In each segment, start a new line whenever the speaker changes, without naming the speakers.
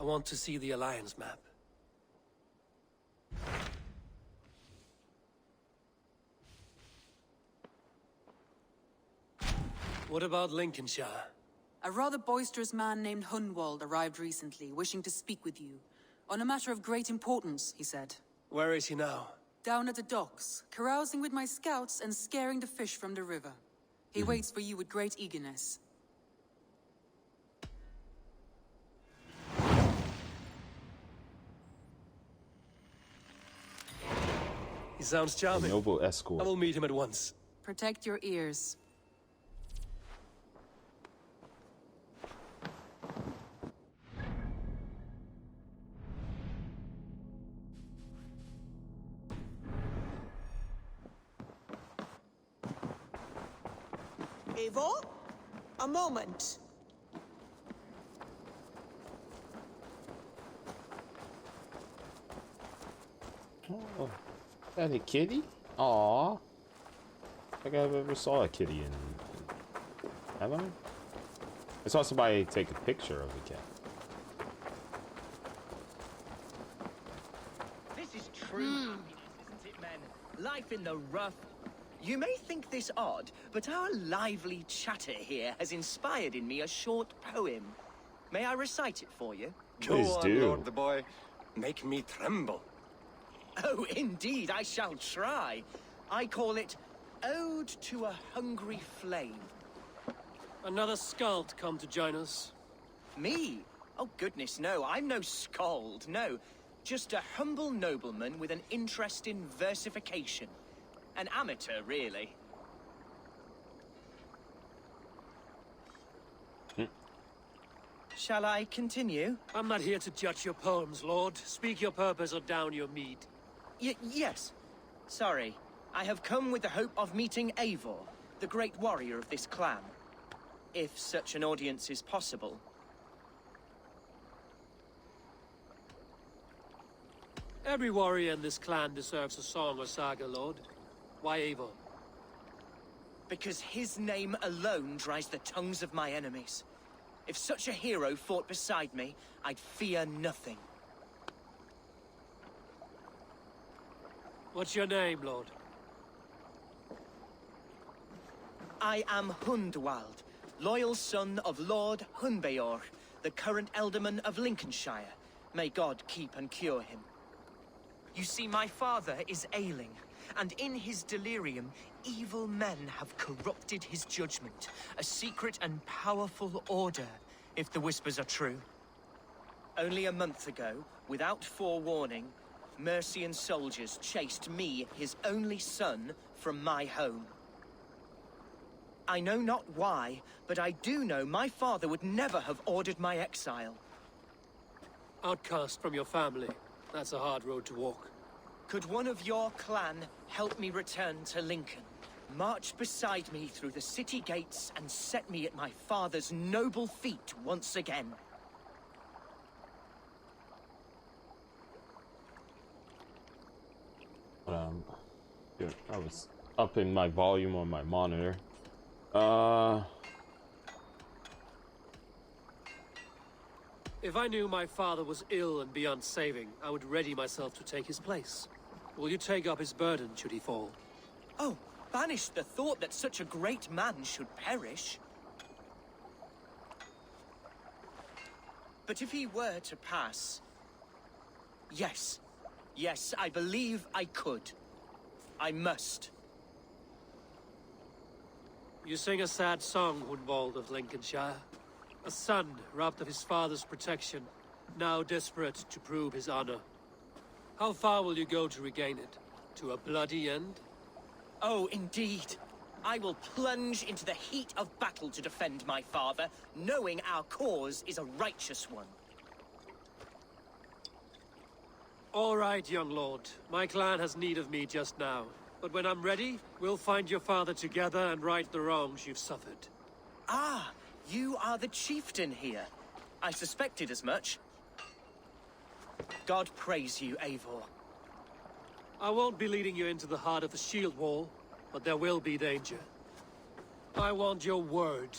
want to see the Alliance map. What about Lincolnshire?
A rather boisterous man named Hunwald arrived recently, wishing to speak with you. On a matter of great importance, he said.
Where is he now?
Down at the docks, carousing with my scouts and scaring the fish from the river. He waits for you with great eagerness.
He sounds charming.
A noble escort.
I will meet him at once.
Protect your ears.
Eivor? A moment.
Oh, that a kitty? Aww. I think I've ever saw a kitty in... Have I? I saw somebody take a picture of a cat.
This is true happiness, isn't it, men? Life in the rough. You may think this odd, but our lively chatter here has inspired in me a short poem. May I recite it for you?
Please
Go on,
do.
Lord the Boy. Make me tremble.
Oh, indeed, I shall try. I call it Ode to a Hungry Flame.
Another skald come to join us.
Me? Oh, goodness, no, I'm no skald, no. Just a humble nobleman with an interest in versification. An amateur, really. Shall I continue?
I'm not here to judge your poems, Lord. Speak your purpose or down your mead.
Yes. Sorry. I have come with the hope of meeting Eivor, the great warrior of this clan. If such an audience is possible.
Every warrior in this clan deserves a song or saga, Lord. Why Eivor?
Because his name alone dries the tongues of my enemies. If such a hero fought beside me, I'd fear nothing.
What's your name, Lord?
I am Hundwald, loyal son of Lord Hunbeor, the current Elderman of Lincolnshire. May God keep and cure him. You see, my father is ailing, and in his delirium, evil men have corrupted his judgment. A secret and powerful order, if the whispers are true. Only a month ago, without forewarning, Mercian soldiers chased me, his only son, from my home. I know not why, but I do know my father would never have ordered my exile.
Outcast from your family. That's a hard road to walk.
Could one of your clan help me return to Lincoln? March beside me through the city gates and set me at my father's noble feet once again.
Yeah, I was upping my volume on my monitor.
If I knew my father was ill and beyond saving, I would ready myself to take his place. Will you take up his burden should he fall?
Oh, banish the thought that such a great man should perish. But if he were to pass... Yes. Yes, I believe I could. I must.
You sing a sad song, Hunwald of Lincolnshire. A son robbed of his father's protection, now desperate to prove his honor. How far will you go to regain it? To a bloody end?
Oh, indeed. I will plunge into the heat of battle to defend my father, knowing our cause is a righteous one.
All right, young lord. My clan has need of me just now. But when I'm ready, we'll find your father together and right the wrongs you've suffered.
Ah, you are the chieftain here. I suspected as much. God praise you, Eivor.
I won't be leading you into the heart of the shield wall, but there will be danger. I want your word.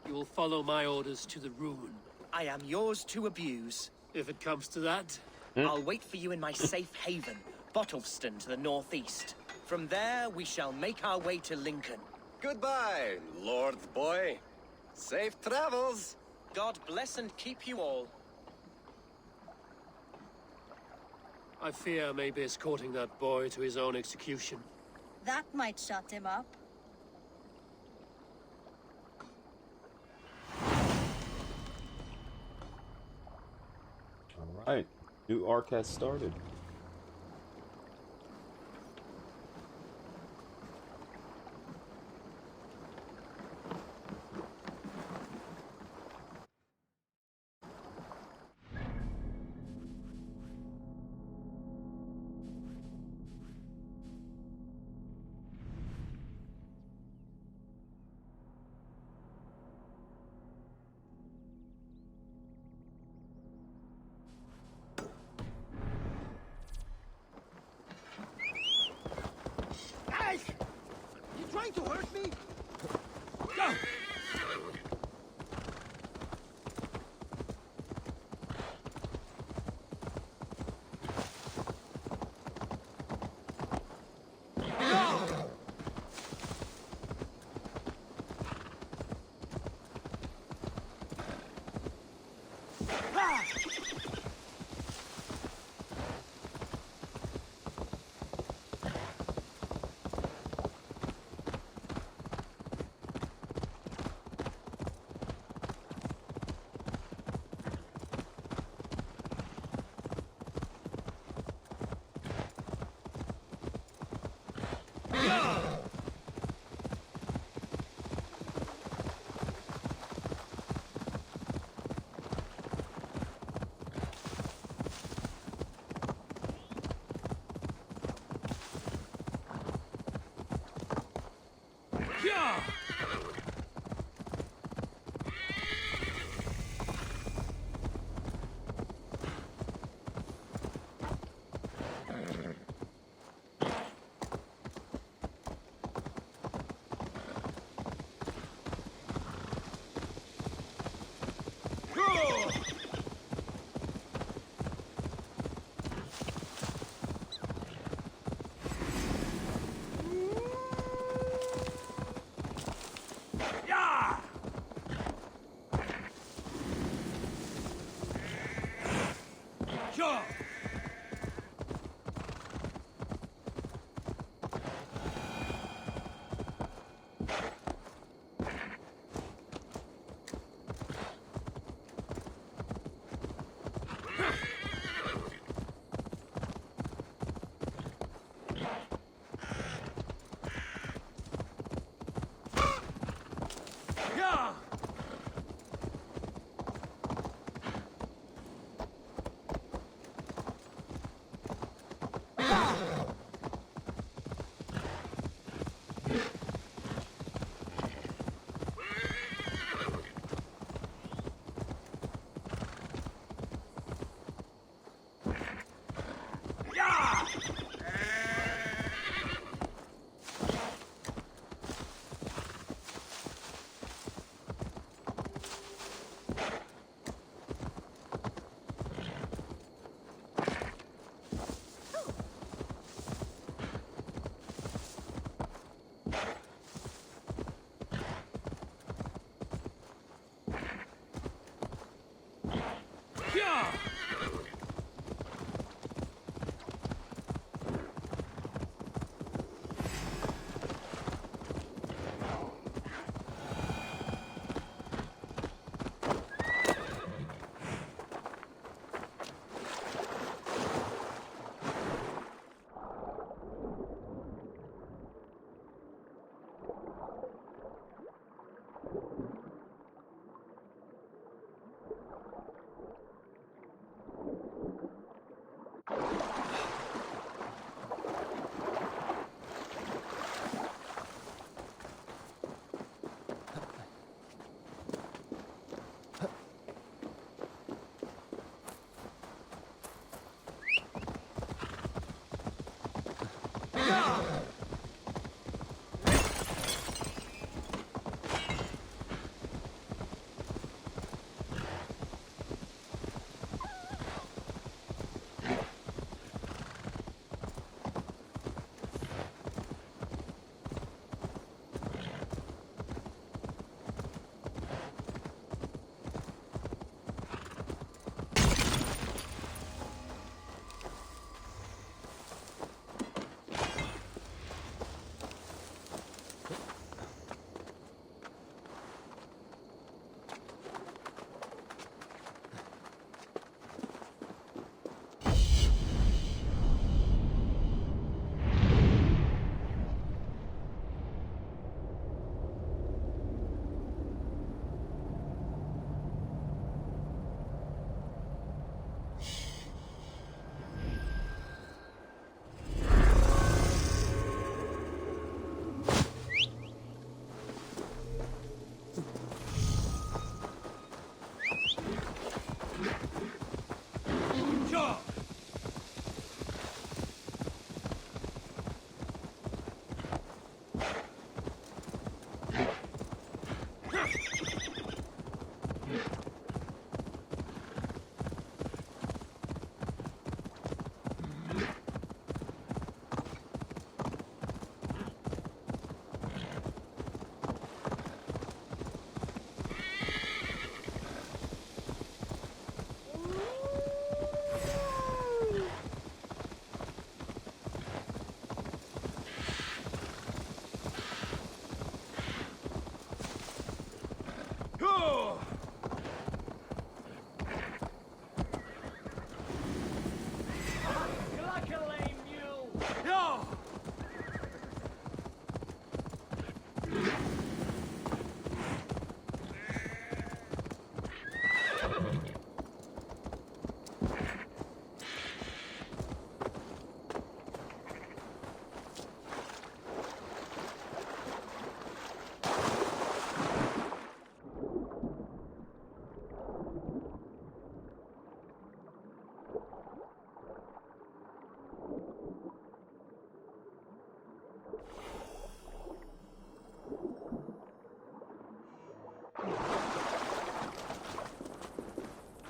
You will follow my orders to the ruin.
I am yours to abuse.
if it comes to that.
I'll wait for you in my safe haven, Bottleston to the northeast. From there, we shall make our way to Lincoln.
Goodbye, Lord boy. Safe travels.
God bless and keep you all.
I fear I may be escorting that boy to his own execution.
That might shut him up.
All right, new arc has started.
Trying to hurt me?
Go!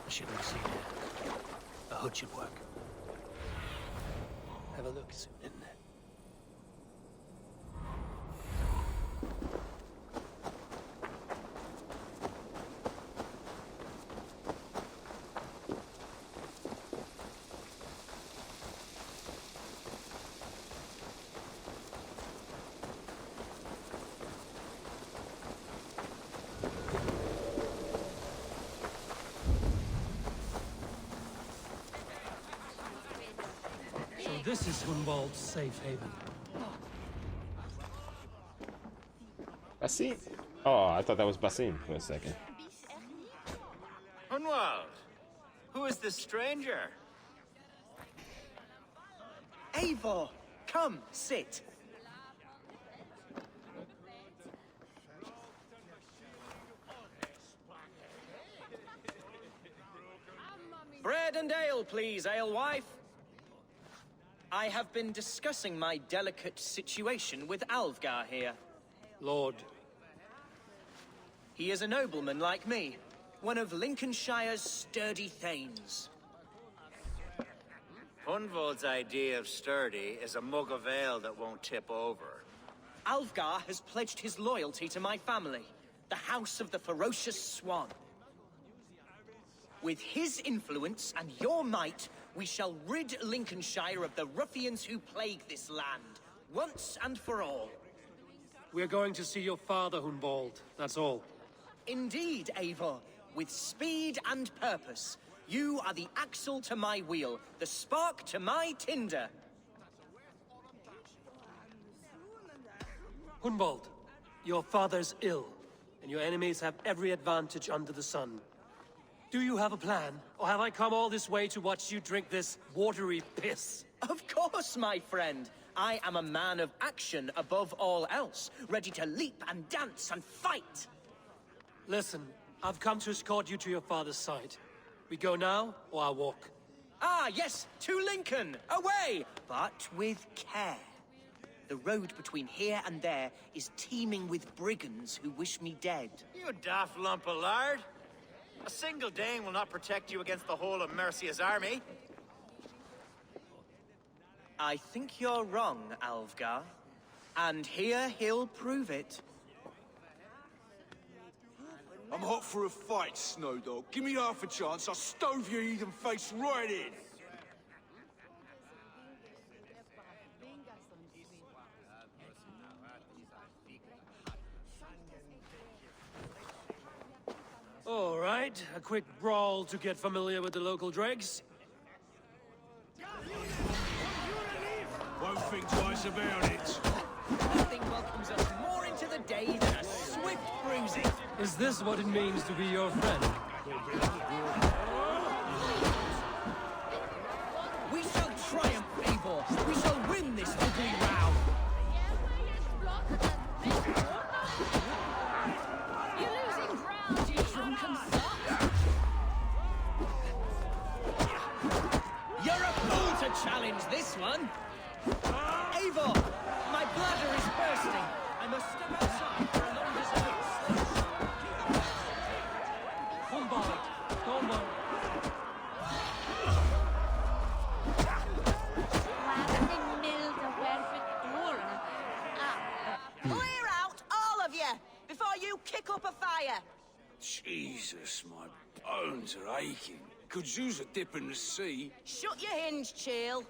What you gonna see there? A hood should work. Have a look soon, isn't it? This is Hunwald's safe haven.
Basim? Oh, I thought that was Basim for a second.
Hunwald, who is this stranger?
Eivor, come, sit. Bread and ale, please, alewife. I have been discussing my delicate situation with Alvgar here.
Lord.
He is a nobleman like me, one of Lincolnshire's sturdy thanes.
Hunwald's idea of sturdy is a mug of ale that won't tip over.
Alvgar has pledged his loyalty to my family, the House of the Ferocious Swan. With his influence and your might, we shall rid Lincolnshire of the ruffians who plague this land, once and for all.
We're going to see your father, Hunwald. That's all.
Indeed, Eivor. With speed and purpose. You are the axle to my wheel, the spark to my tinder.
Hunwald, your father's ill, and your enemies have every advantage under the sun. Do you have a plan, or have I come all this way to watch you drink this watery piss?
Of course, my friend. I am a man of action above all else, ready to leap and dance and fight.
Listen, I've come to escort you to your father's side. We go now, or I walk?
Ah, yes, to Lincoln! Away! But with care. The road between here and there is teeming with brigands who wish me dead.
You daft lump of lard! A single Dane will not protect you against the whole of Mercia's army.
I think you're wrong, Alvgar. And here he'll prove it.
I'm hot for a fight, Snowdog. Give me half a chance, I'll stove your heathen face right in.
All right, a quick brawl to get familiar with the local dregs.
Won't think twice about it.
Nothing welcomes us more into the day than a swift bruising.
Is this what it means to be your friend?
We shall triumph, Eivor. We shall win this ugly row.
You're losing ground, you drunken sot!
You're a fool to challenge this one. Eivor, my bladder is bursting. I must step outside for an undeserved sleep.
Hunwald, don't worry.
Clear out, all of you, before you kick up a fire.
Jesus, my bones are aching. Could use a dip in the sea.
Shut your hinge, Chill,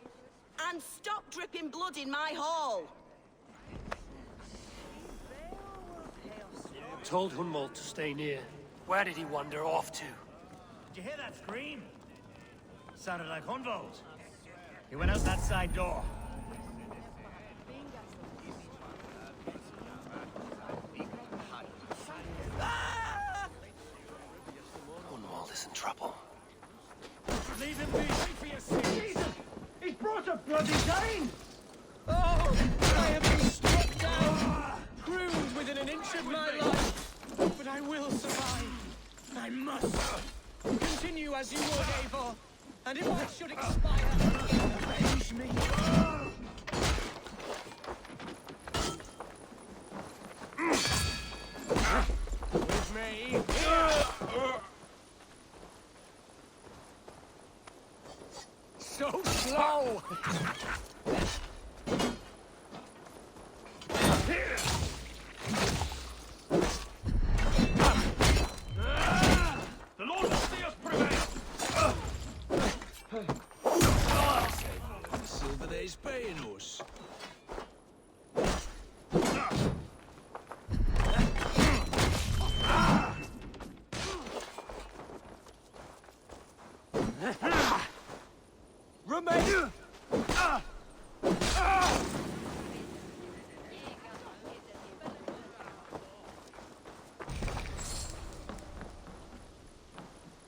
and stop dripping blood in my hall.
Told Hunwald to stay near. Where did he wander off to?
Did you hear that scream? Sounded like Hunwald. He went out that side door.
Hunwald is in trouble.
Leave him be. Wait for your seat. Jesus! He's brought a bloody Dane!
Oh, I have been struck down, pruned within an inch of my life. But I will survive. I must. Continue as you would, Eivor. And if I should expire, avenge me.
With me. So slow!
The Lord will see us prevail!
Silver that is paying us. Remain!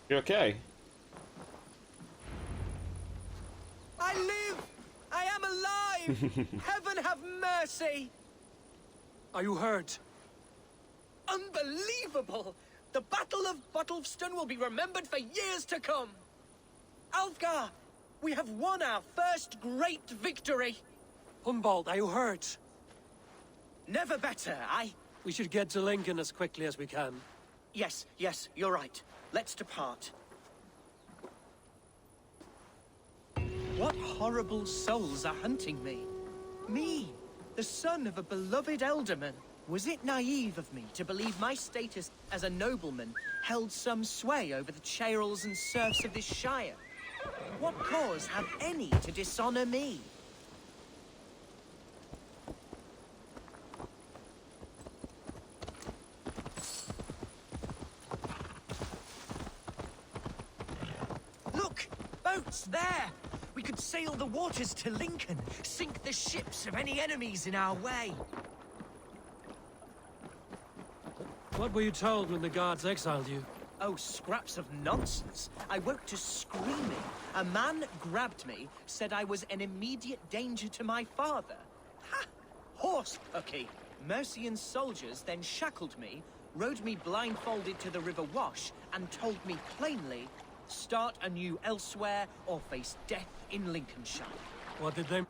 You okay?
I live! I am alive! Heaven have mercy!
Are you hurt?
Unbelievable! The Battle of Bottlefston will be remembered for years to come! Alfgar, we have won our first great victory!
Hunwald, are you hurt?
Never better,
We should get to Lincoln as quickly as we can.
Yes, you're right. Let's depart. What horrible souls are hunting me? Me, the son of a beloved elderman. Was it naive of me to believe my status as a nobleman held some sway over the chairels and serfs of this shire? What cause have any to dishonor me? Look! Boats there! We could sail the waters to Lincoln, sink the ships of any enemies in our way.
What were you told when the guards exiled you?
Oh, scraps of nonsense. I woke to screaming. A man grabbed me, said I was an immediate danger to my father. Ha! Horse pucky. Mercian soldiers then shackled me, rode me blindfolded to the River Wash, and told me plainly, start anew elsewhere or face death in Lincolnshire.
What did they...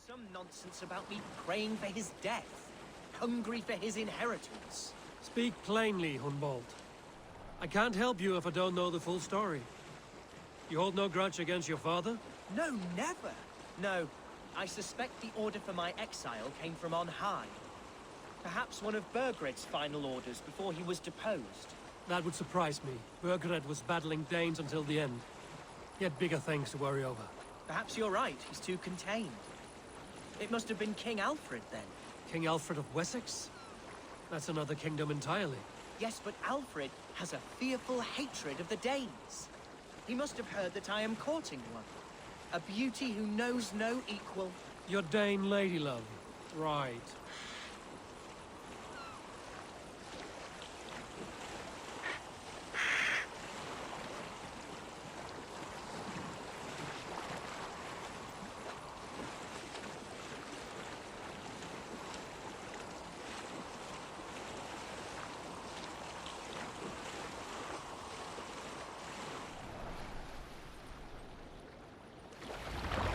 Some nonsense about me praying for his death, hungry for his inheritance.
Speak plainly, Hunwald. I can't help you if I don't know the full story. You hold no grudge against your father?
No, never. No, I suspect the order for my exile came from on high. Perhaps one of Burgred's final orders before he was deposed.
That would surprise me. Burgred was battling Danes until the end. He had bigger things to worry over.
Perhaps you're right, he's too contained. It must have been King Alfred, then.
King Alfred of Wessex? That's another kingdom entirely.
Yes, but Alfred has a fearful hatred of the Danes. He must have heard that I am courting one. A beauty who knows no equal.
Your Dane lady love. Right.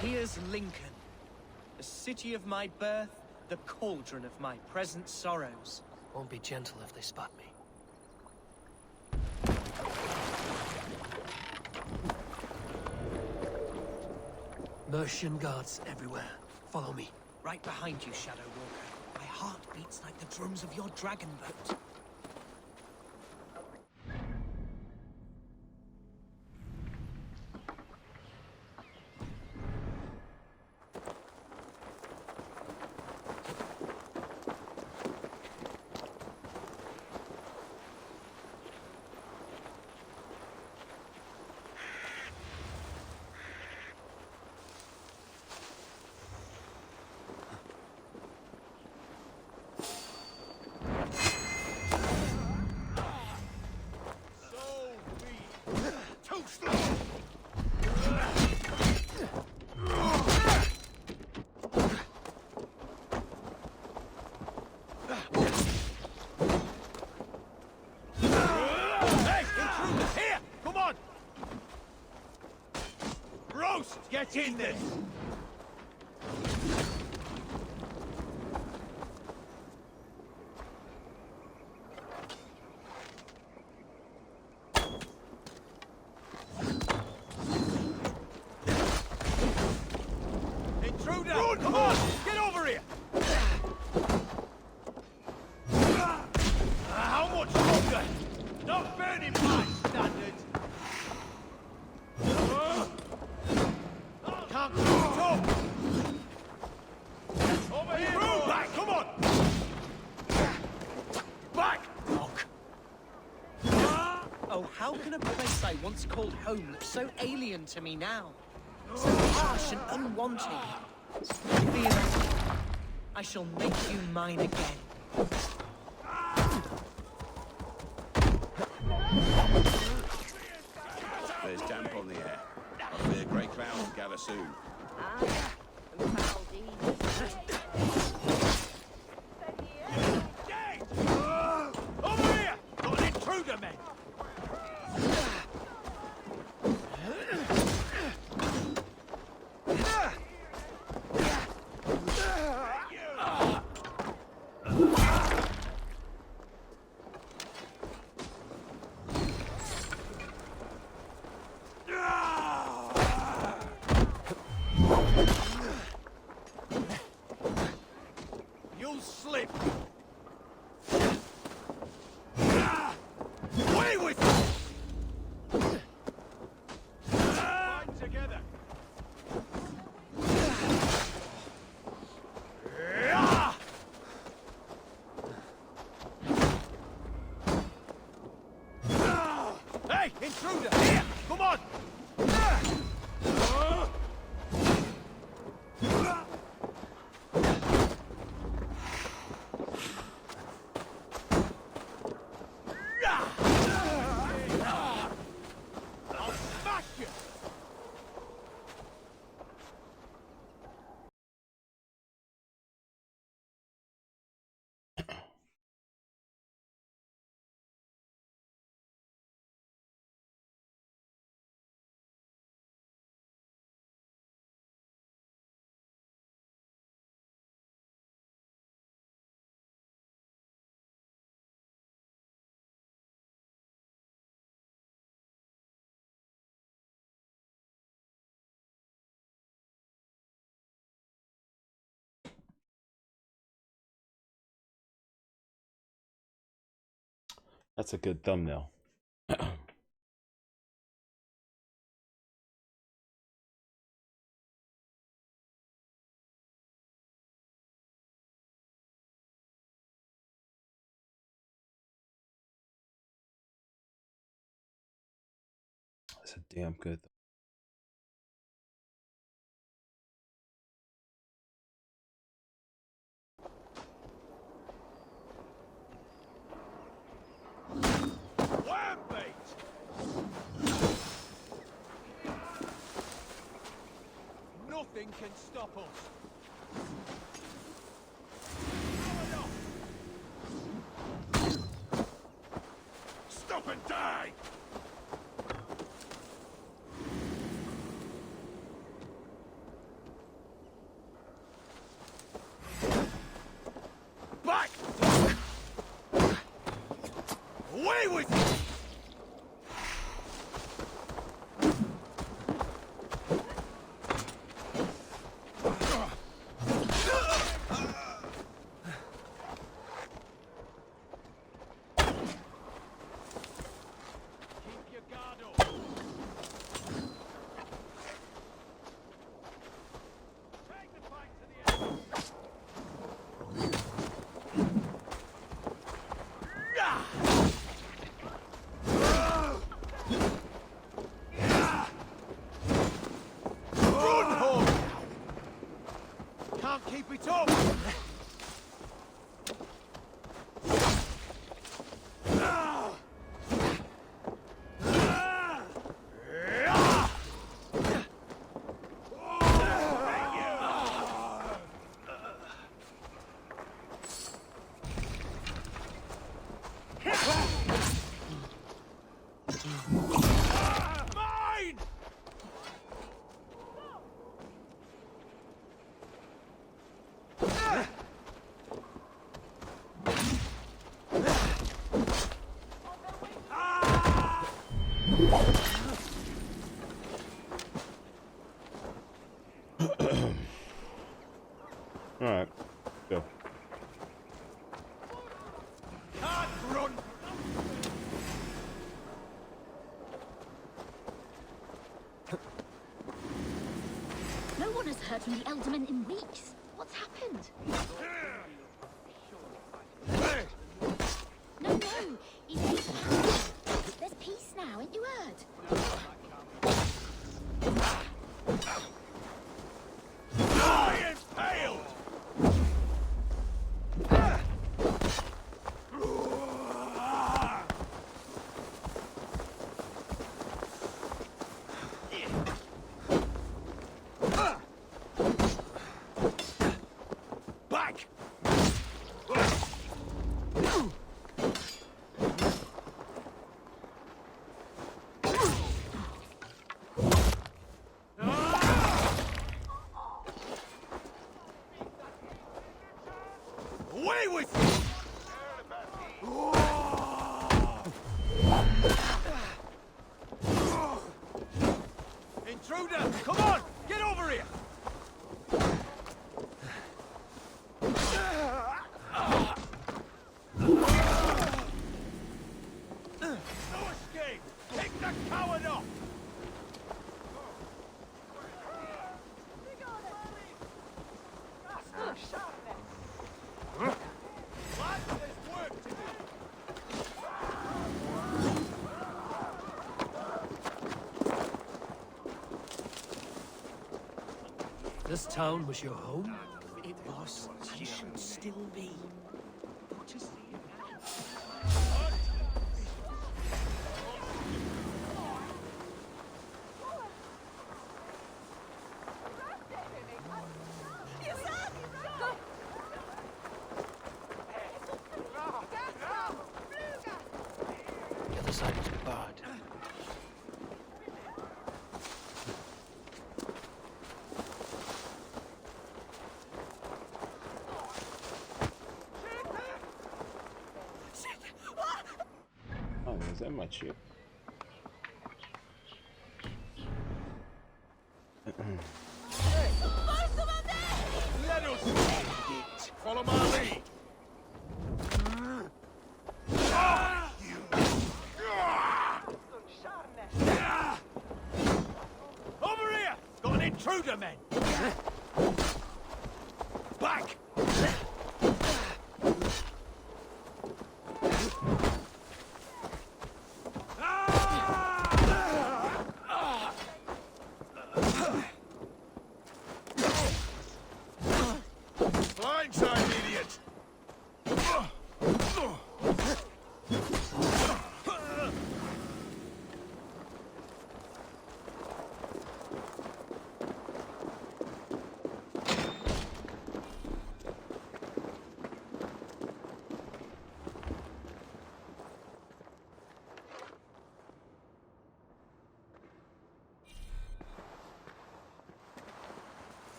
Here's Lincoln, the city of my birth, the cauldron of my present sorrows.
Won't be gentle if they spot me. Mercian guards everywhere. Follow me.
Right behind you, Shadow Walker. My heart beats like the drums of your dragon boat.
Get in this! in my standards. Can't keep it up. Over here, boy. Back, come on. Back, dog.
Oh, how can a place I once called home look so alien to me now? So harsh and unwanted. Fear not. I shall make you mine again.
There's damp on the air. I fear grey clouds will gather soon.
And foul deeds.
Over here! Got an intruder, men! You'll slip! Away with you! Fight together! Hey, intruder! Here! Come on! I'll smash you!
That's a good thumbnail. That's a damn good.
Wham bait! Nothing can stop us.
Stop and die!
Back! Away with you! Keep your guard up. Take the fight to the end. Run, home! Can't keep it up! Mine!
All right, go.
Can't run!
one has heard from the Elderman in weeks. What's happened? No, he's there's peace now, ain't you heard?
I impaled! Back! Away with you! Intruder! Come on! Get over here! No escape! Take the coward off! Lad, there's work to do.
This town was your home?
It was, and should still be.
The other side was barred.
Oh, is that my ship?
Let us end it. Follow my lead. Over here! Got an intruder, men! Back! Blindside, idiot!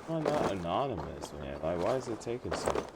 Why not anonymous, man? Like, why is it taking so?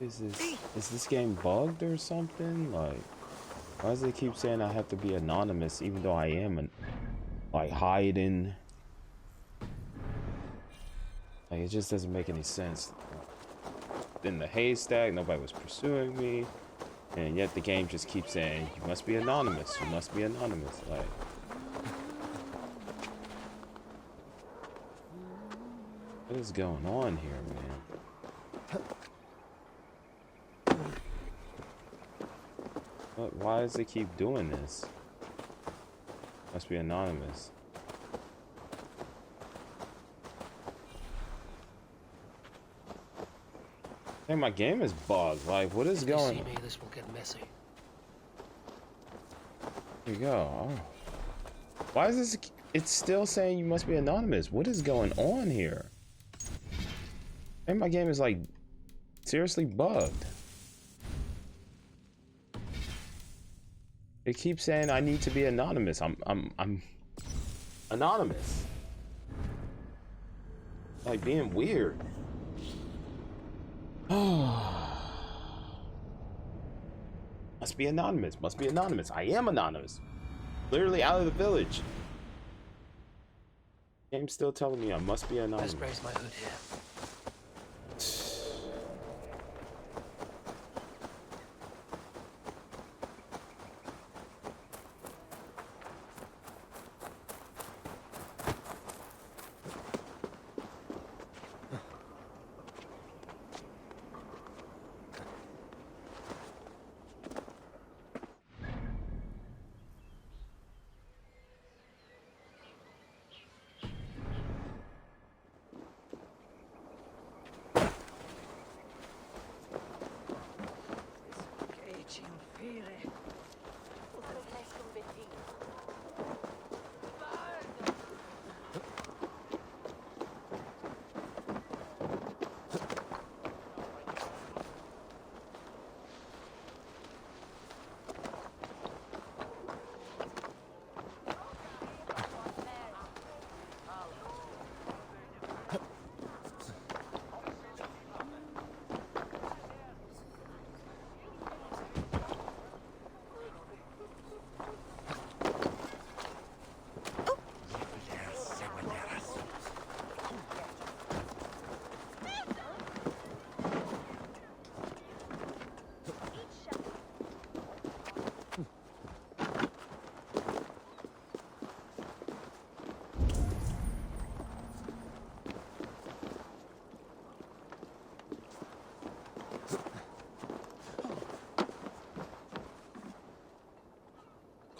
Is this game bugged or something? Like, why does it keep saying I have to be anonymous even though I am like hiding? Like, it just doesn't make any sense. In the haystack, nobody was pursuing me, and yet the game just keeps saying you must be anonymous. You must be anonymous. Like, what is going on here, man? Why does it keep doing this? Must be anonymous. Hey, my game is bugged. Like, what is going on?
See me, this will get messy.
Here you go. Oh. Why is this? It's still saying you must be anonymous. What is going on here? Hey, my game is like seriously bugged. It keeps saying I need to be anonymous. I'm anonymous. Like being weird. Must be anonymous. Must be anonymous. I am anonymous. Literally out of the village. Game's still telling me I must be anonymous.
Let's raise my hood here.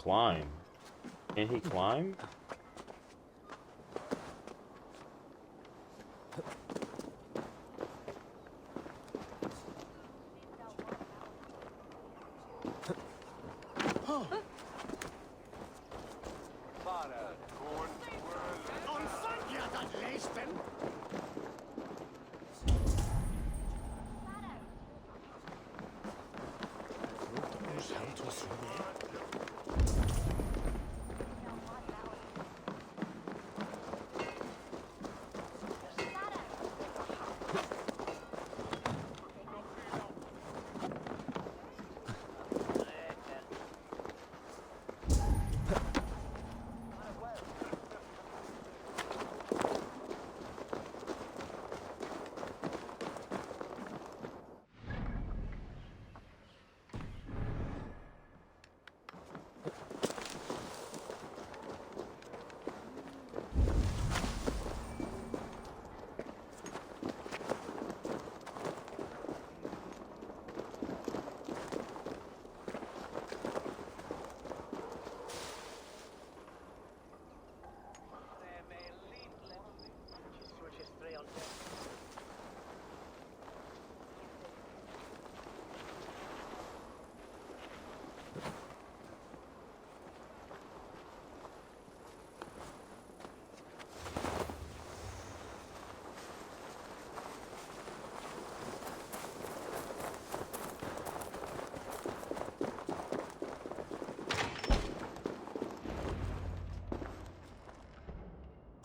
Climb. Can he climb?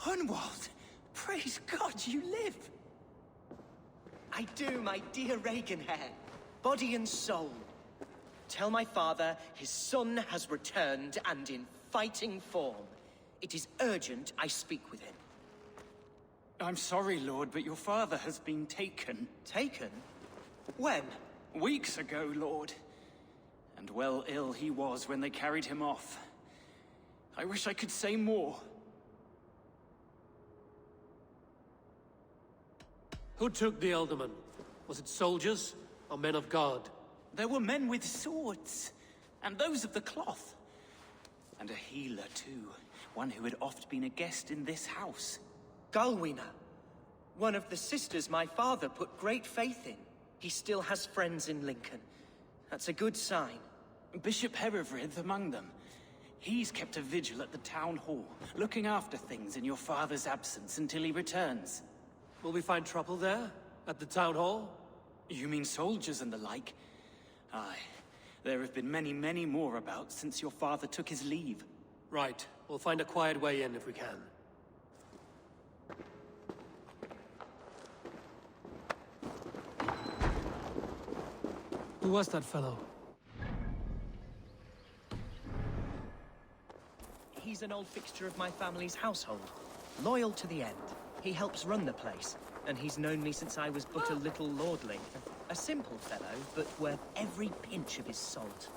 Hunwald! Praise God you live! I do, my dear Reaganhair. body and soul. Tell my father his son has returned and in fighting form. It is urgent I speak with him.
I'm sorry, Lord, but your father has been taken.
Taken? When?
Weeks ago, Lord. And well ill he was when they carried him off. I wish I could say more.
Who took the Elderman? Was it soldiers or men of God?
There were men with swords, and those of the cloth. And a healer, too. One who had oft been a guest in this house.
Galwina. One of the sisters my father put great faith in. He still has friends in Lincoln. That's a good sign.
Bishop Herefrith among them. He's kept a vigil at the town hall, looking after things in your father's absence until he returns.
Will we find trouble there? At the town hall?
You mean soldiers and the like? Aye. There have been many, many more about since your father took his leave.
Right. We'll find a quiet way in if we can. Who was that fellow?
He's an old fixture of my family's household. Loyal to the end. He helps run the place, and he's known me since I was but a little lordling. A simple fellow, but worth every pinch of his salt.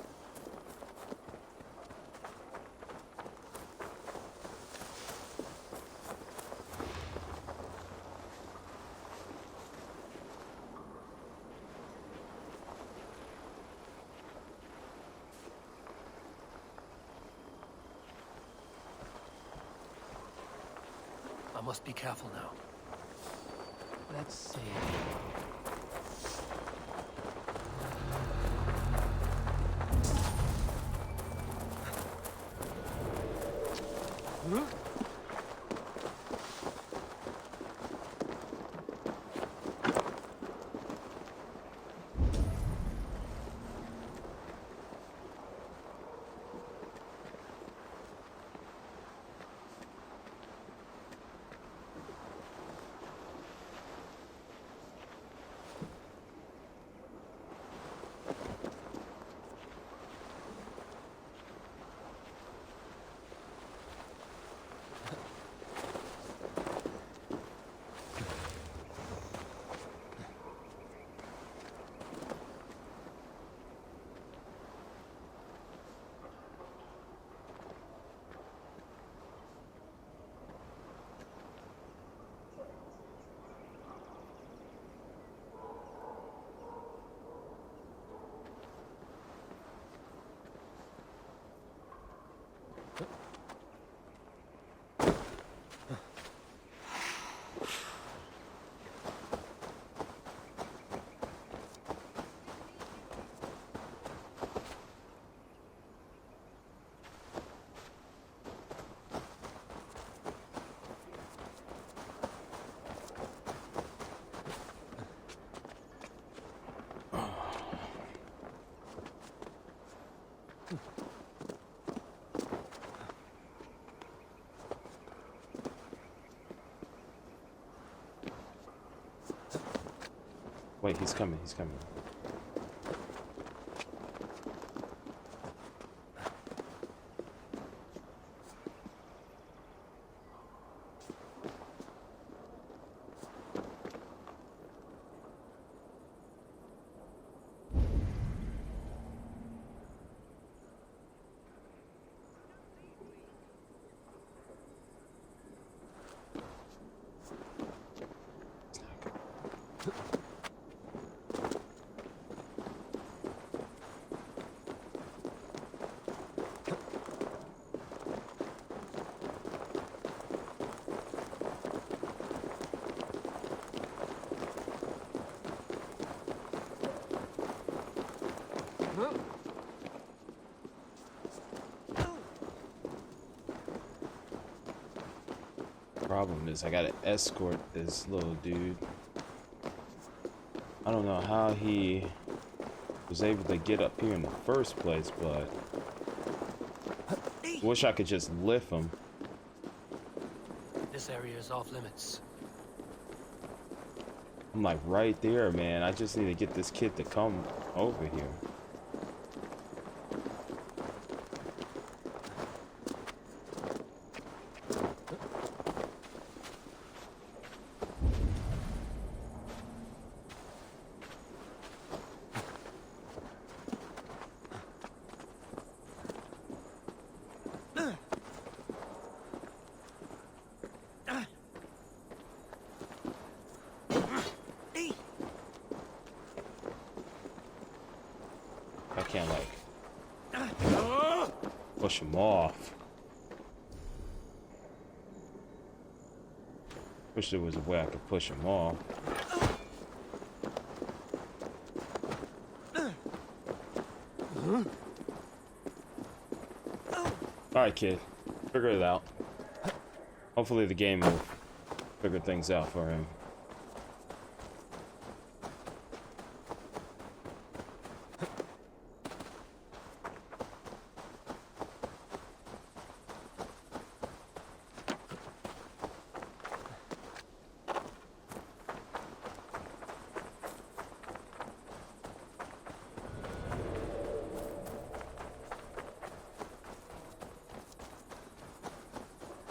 I must be careful now. Let's see. Huh?
Wait, he's coming, he's coming. Problem is I gotta escort this little dude. I don't know how he was able to get up here in the first place, but wish I could just lift him.
This area is off limits.
I'm like right there, man. I just need to get this kid to come over here. I can't like push him off. Wish there was a way I could push him off. Alright, kid. Figure it out. Hopefully the game will figure things out for him.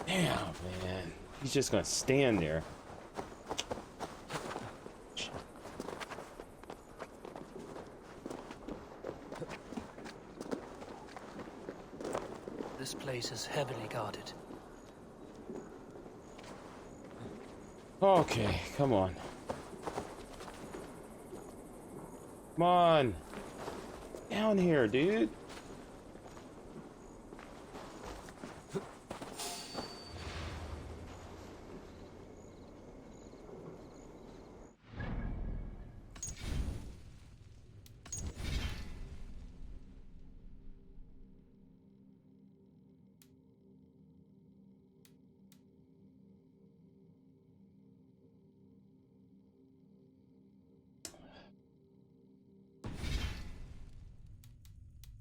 Damn, man. He's just gonna stand there.
This place is heavily guarded.
Okay, come on. Come on. Down here, dude.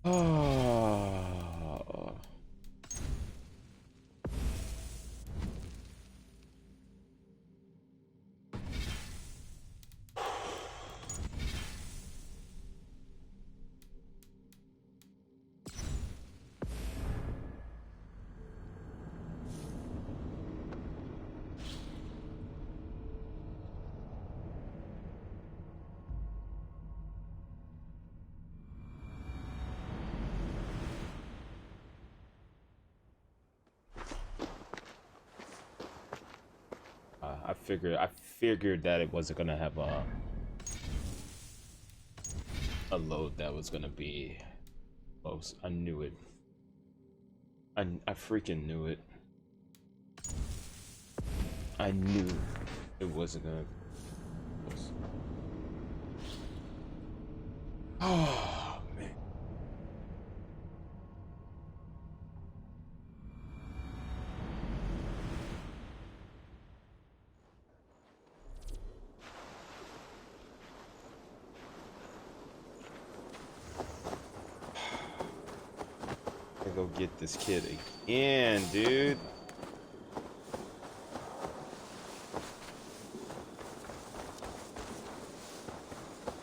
Oh. I figured that it wasn't gonna have a load that was gonna be close. I knew it. I freaking knew it. I knew it wasn't gonna. Oh man. Go get this kid again, dude.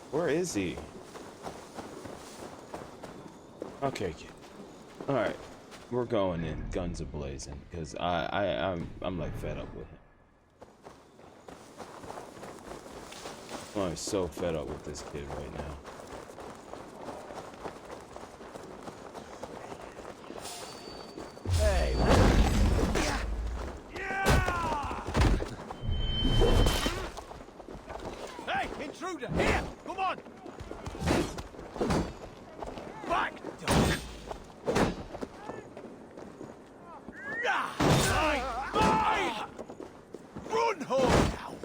Where is he? Okay, kid. All right, we're going in, guns a blazing, because I'm like fed up with him. I'm so fed up with this kid right now.
Here! Come on! Back! Mine! Run home now!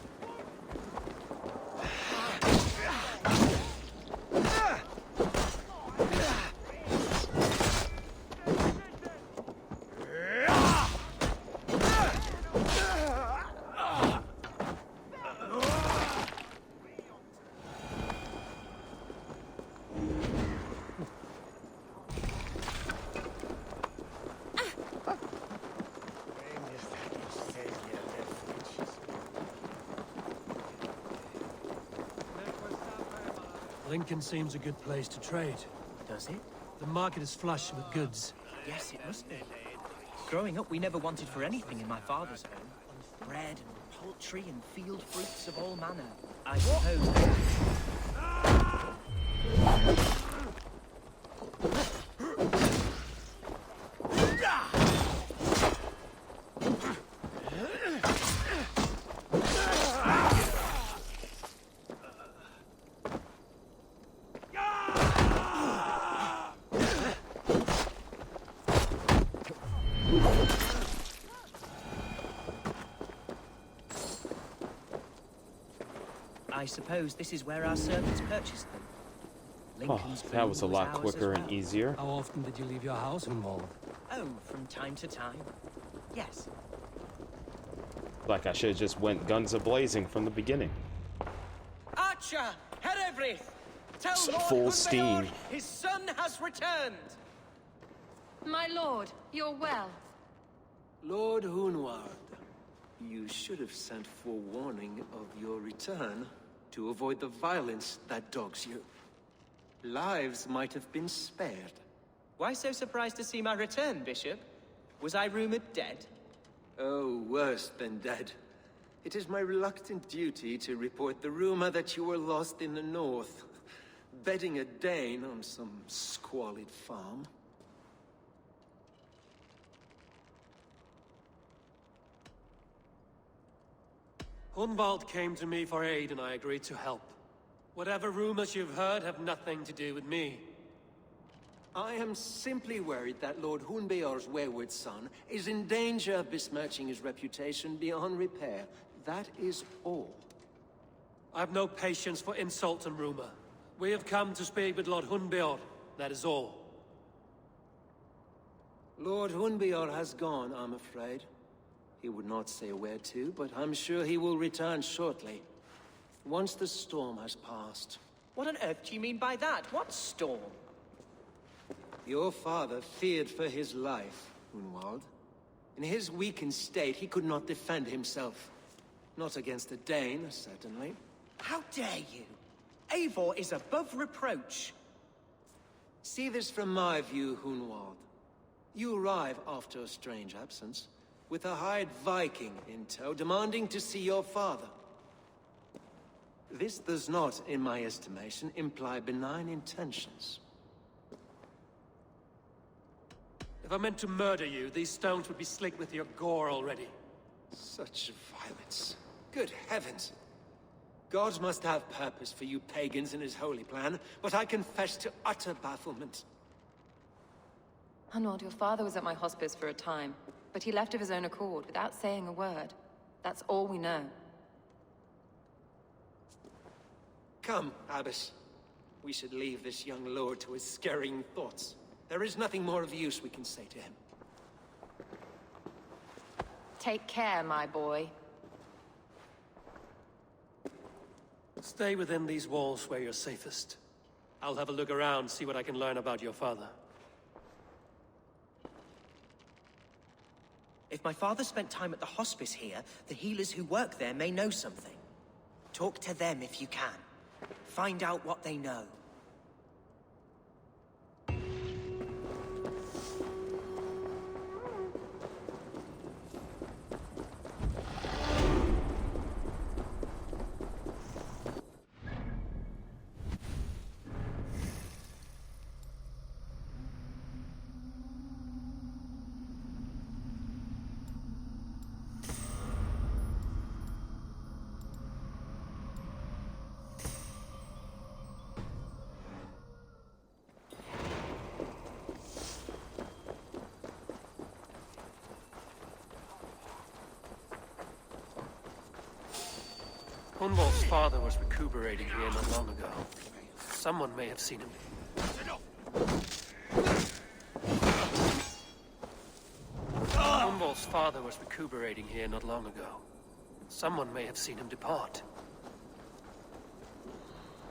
Viking seems a good place to trade.
Does it?
The market is flush with goods.
Yes, it must be. Growing up, we never wanted for anything in my father's home. Bread and poultry and field fruits of all manner. I suppose... I suppose this is where our servants purchased them. Lincoln's
that was a
food
lot
ours as
quicker and
well.
easier.
How often did you leave your house, Hunwald?
Oh, from time to time. Yes.
Like I should have just went guns a-blazing from the beginning.
Archer, Herevrith! Tell Lord
Full
Hunbeor
steam.
his son has returned!
My lord, you're well.
Lord Hunwald, you should have sent forewarning of your return to avoid the violence that dogs you. Lives might have been spared.
Why so surprised to see my return, Bishop? Was I rumored dead?
Oh, worse than dead. It is my reluctant duty to report the rumor that you were lost in the north, bedding a Dane on some squalid farm.
Hunwald came to me for aid and I agreed to help. Whatever rumors you've heard have nothing to do with me.
I am simply worried that Lord Hunbeor's wayward son is in danger of besmirching his reputation beyond repair. That is all.
I've no patience for insult and rumor. We have come to speak with Lord Hunbeor, that is all.
Lord Hunbeor has gone, I'm afraid. He would not say where to, but I'm sure he will return shortly. Once the storm has passed.
What on earth do you mean by that? What storm?
Your father feared for his life, Hunwald. In his weakened state, he could not defend himself. Not against a Dane, certainly.
How dare you? Eivor is above reproach.
See this from my view, Hunwald. You arrive after a strange absence, with a hired Viking in tow, demanding to see your father. This does not, in my estimation, imply benign intentions.
If I meant to murder you, these stones would be slick with your gore already.
Such violence. Good heavens! God must have purpose for you pagans in his holy plan, but I confess to utter bafflement.
Hunwald, your father was at my hospice for a time, but he left of his own accord, without saying a word. That's all we know.
Come, Abbess. We should leave this young lord to his scurrying thoughts. There is nothing more of use we can say to him.
Take care, my boy.
Stay within these walls where you're safest. I'll have a look around, see what I can learn about your father.
If my father spent time at the hospice here, the healers who work there may know something. Talk to them if you can. Find out what they know.
Hunwald's father was recuperating here not long ago. Someone may have seen him. Hunwald's father was recuperating here not long ago. Someone may have seen him depart.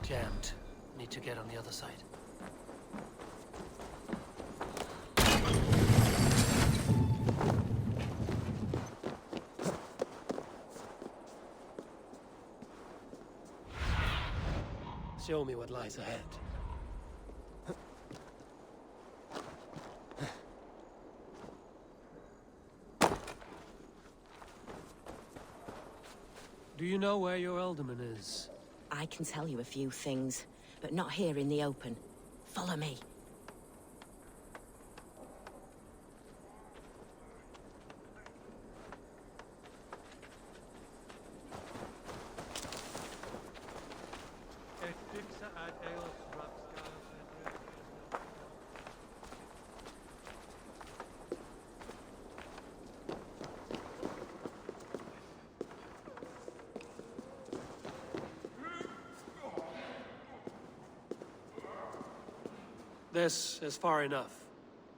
Jammed. Need to get on the other side. Show me what lies ahead. Do you know where your alderman is?
I can tell you a few things, but not here in the open. Follow me.
This is far enough.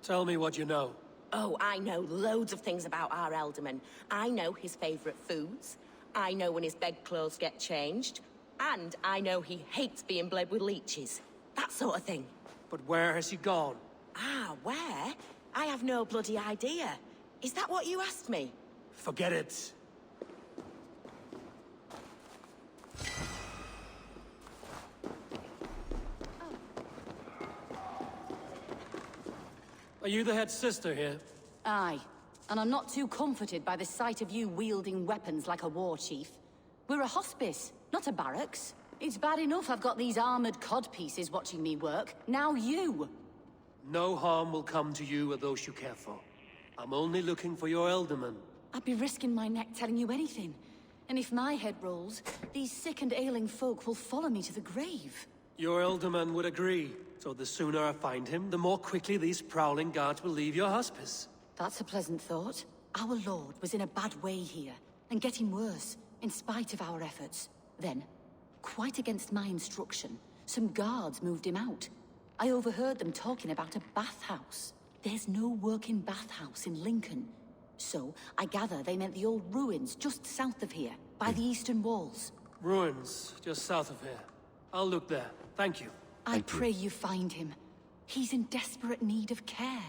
Tell me what you know.
Oh, I know loads of things about our alderman. I know his favorite foods. I know when his bedclothes get changed. And I know he hates being bled with leeches. That sort of thing.
But where has he gone?
Ah, where? I have no bloody idea. Is that what you asked me?
Forget it. Are you the head sister here?
Aye. And I'm not too comforted by the sight of you wielding weapons like a war chief. We're a hospice, not a barracks. It's bad enough I've got these armored codpieces watching me work. Now you!
No harm will come to you or those you care for. I'm only looking for your alderman.
I'd be risking my neck telling you anything. And if my head rolls, these sick and ailing folk will follow me to the grave.
Your alderman would agree. So the sooner I find him, the more quickly these prowling guards will leave your hospice.
That's a pleasant thought. Our lord was in a bad way here, and getting worse, in spite of our efforts. Then, quite against my instruction, some guards moved him out. I overheard them talking about a bathhouse. There's no working bathhouse in Lincoln. So, I gather they meant the old ruins just south of here, by the eastern walls.
Ruins, just south of here. I'll look there. Thank you.
I pray you find him. He's in desperate need of care.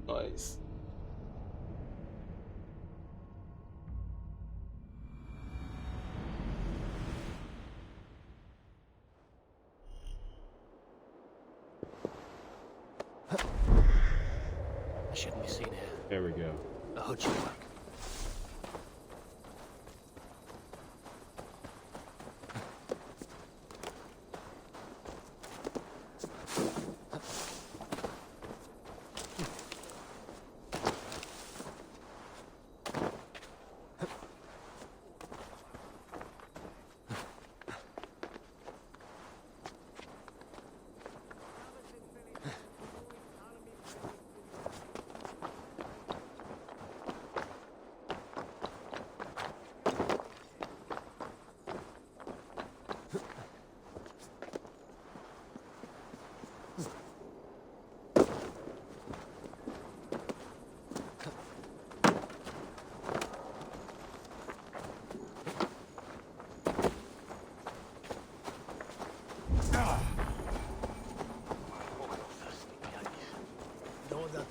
Nice.
I shouldn't be seen here.
There we go.
A hood should work.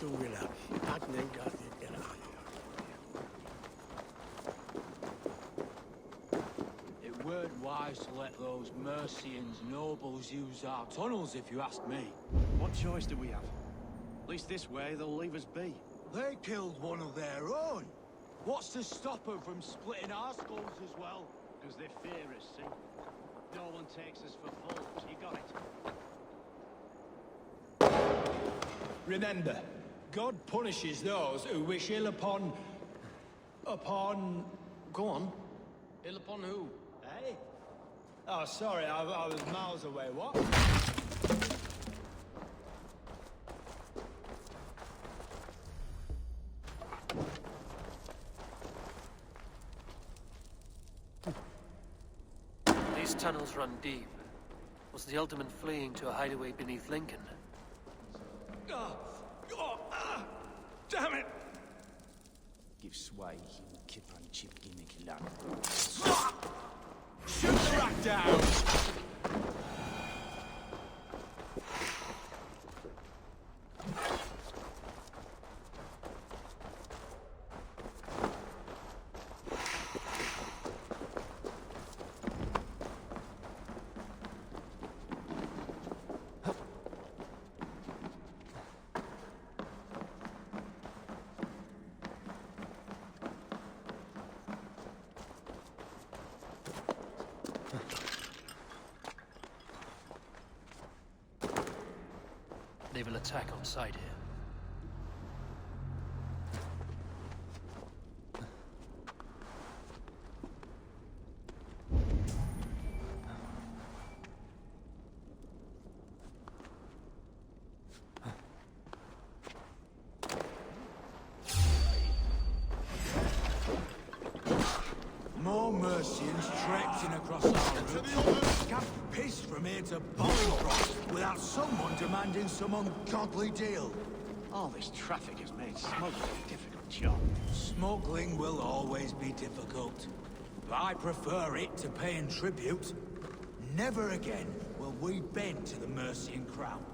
It weren't wise to let those Mercians nobles use our tunnels, if you ask me.
What choice do we have? At least this way, they'll leave us be.
They killed one of their own. What's to stop them from splitting our skulls as well?
Because they fear us, see? No one takes us for fools, you got it.
Remember, God punishes those who wish ill upon... Go on.
Ill upon who?
Eh? Oh, sorry, I was miles away. What?
These tunnels run deep. Was the Ultimate fleeing to a hideaway beneath Lincoln?
Damn it!
Give sway, kipran chip gimmick lamb.
Shoot the rat down!
Naval attack on sight here.
More Mercians traipsing across our route. Can't piss from here to Bolingbroke without someone demanding some ungodly deal.
All this traffic has made smuggling a difficult job.
Smuggling will always be difficult, but I prefer it to paying tribute. Never again will we bend to the Mercian crown.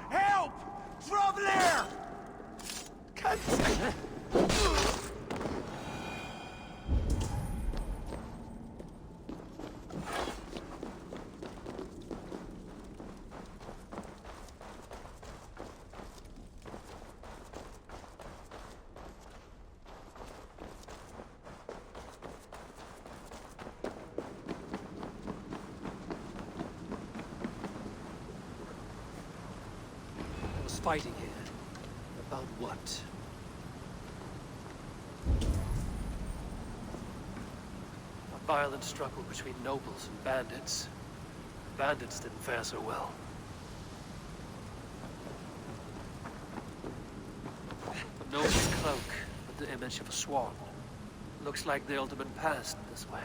Help! Traveler!
Fighting here. About what? A violent struggle between nobles and bandits. Bandits didn't fare so well. A noble's cloak with the image of a swan. Looks like the Ultimate passed this way.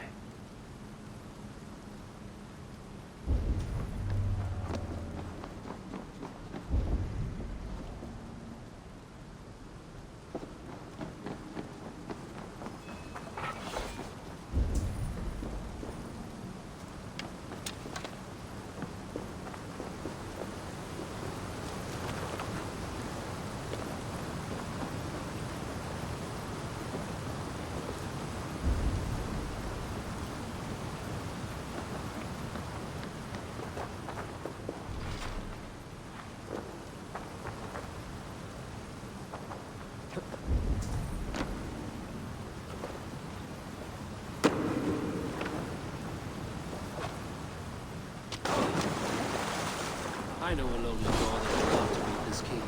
I know a lonely door that would love to read this key.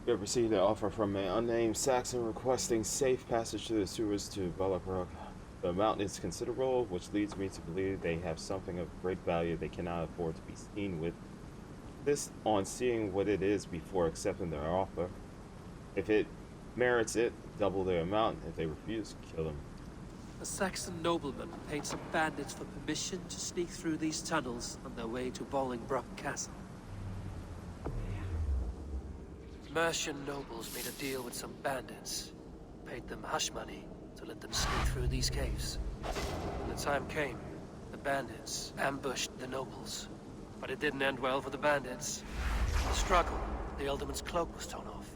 We have received an offer from an unnamed Saxon requesting safe passage to the sewers to Valhalla. The amount is considerable, which leads me to believe they have something of great value they cannot afford to be seen with. This on seeing what it is before accepting their offer. If it merits it, double their amount. If they refuse, kill them.
A Saxon nobleman paid some bandits for permission to sneak through these tunnels on their way to Bolingbroke Castle. Mercian nobles made a deal with some bandits, paid them hush money to let them sneak through these caves. When the time came, the bandits ambushed the nobles. But it didn't end well for the bandits. In the struggle, the Ealdorman's cloak was torn off.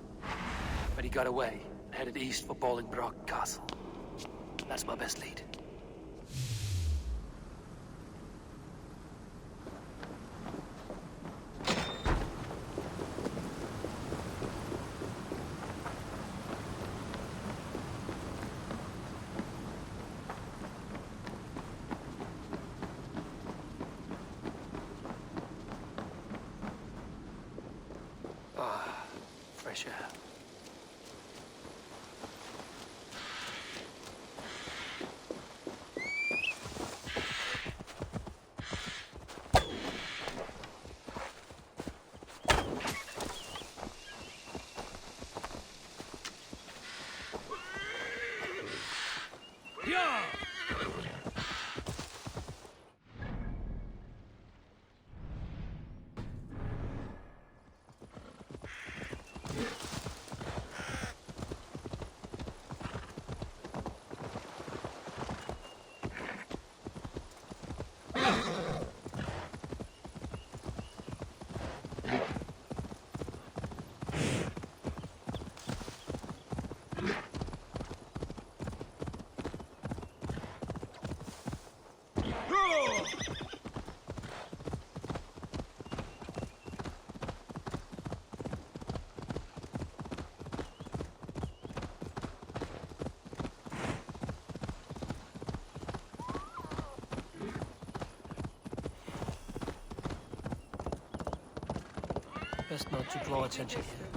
But he got away and headed east for Bolingbroke Castle. That's my best lead. Fresh air. Best not to draw attention here.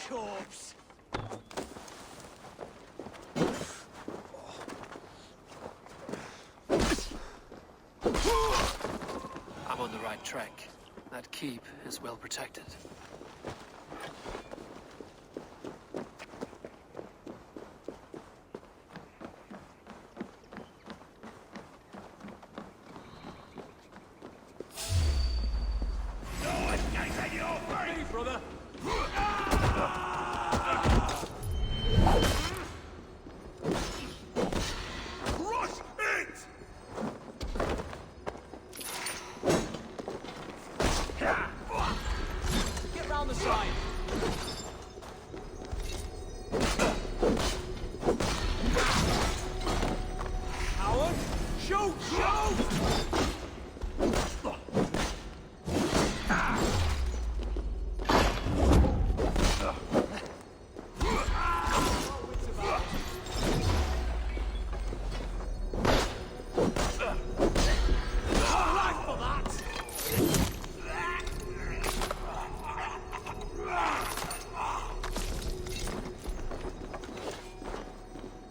Corpse.
I'm on the right track. That keep is well protected.
brother.
Crush it!
Get round the side.
Howard, shoot! Shoot!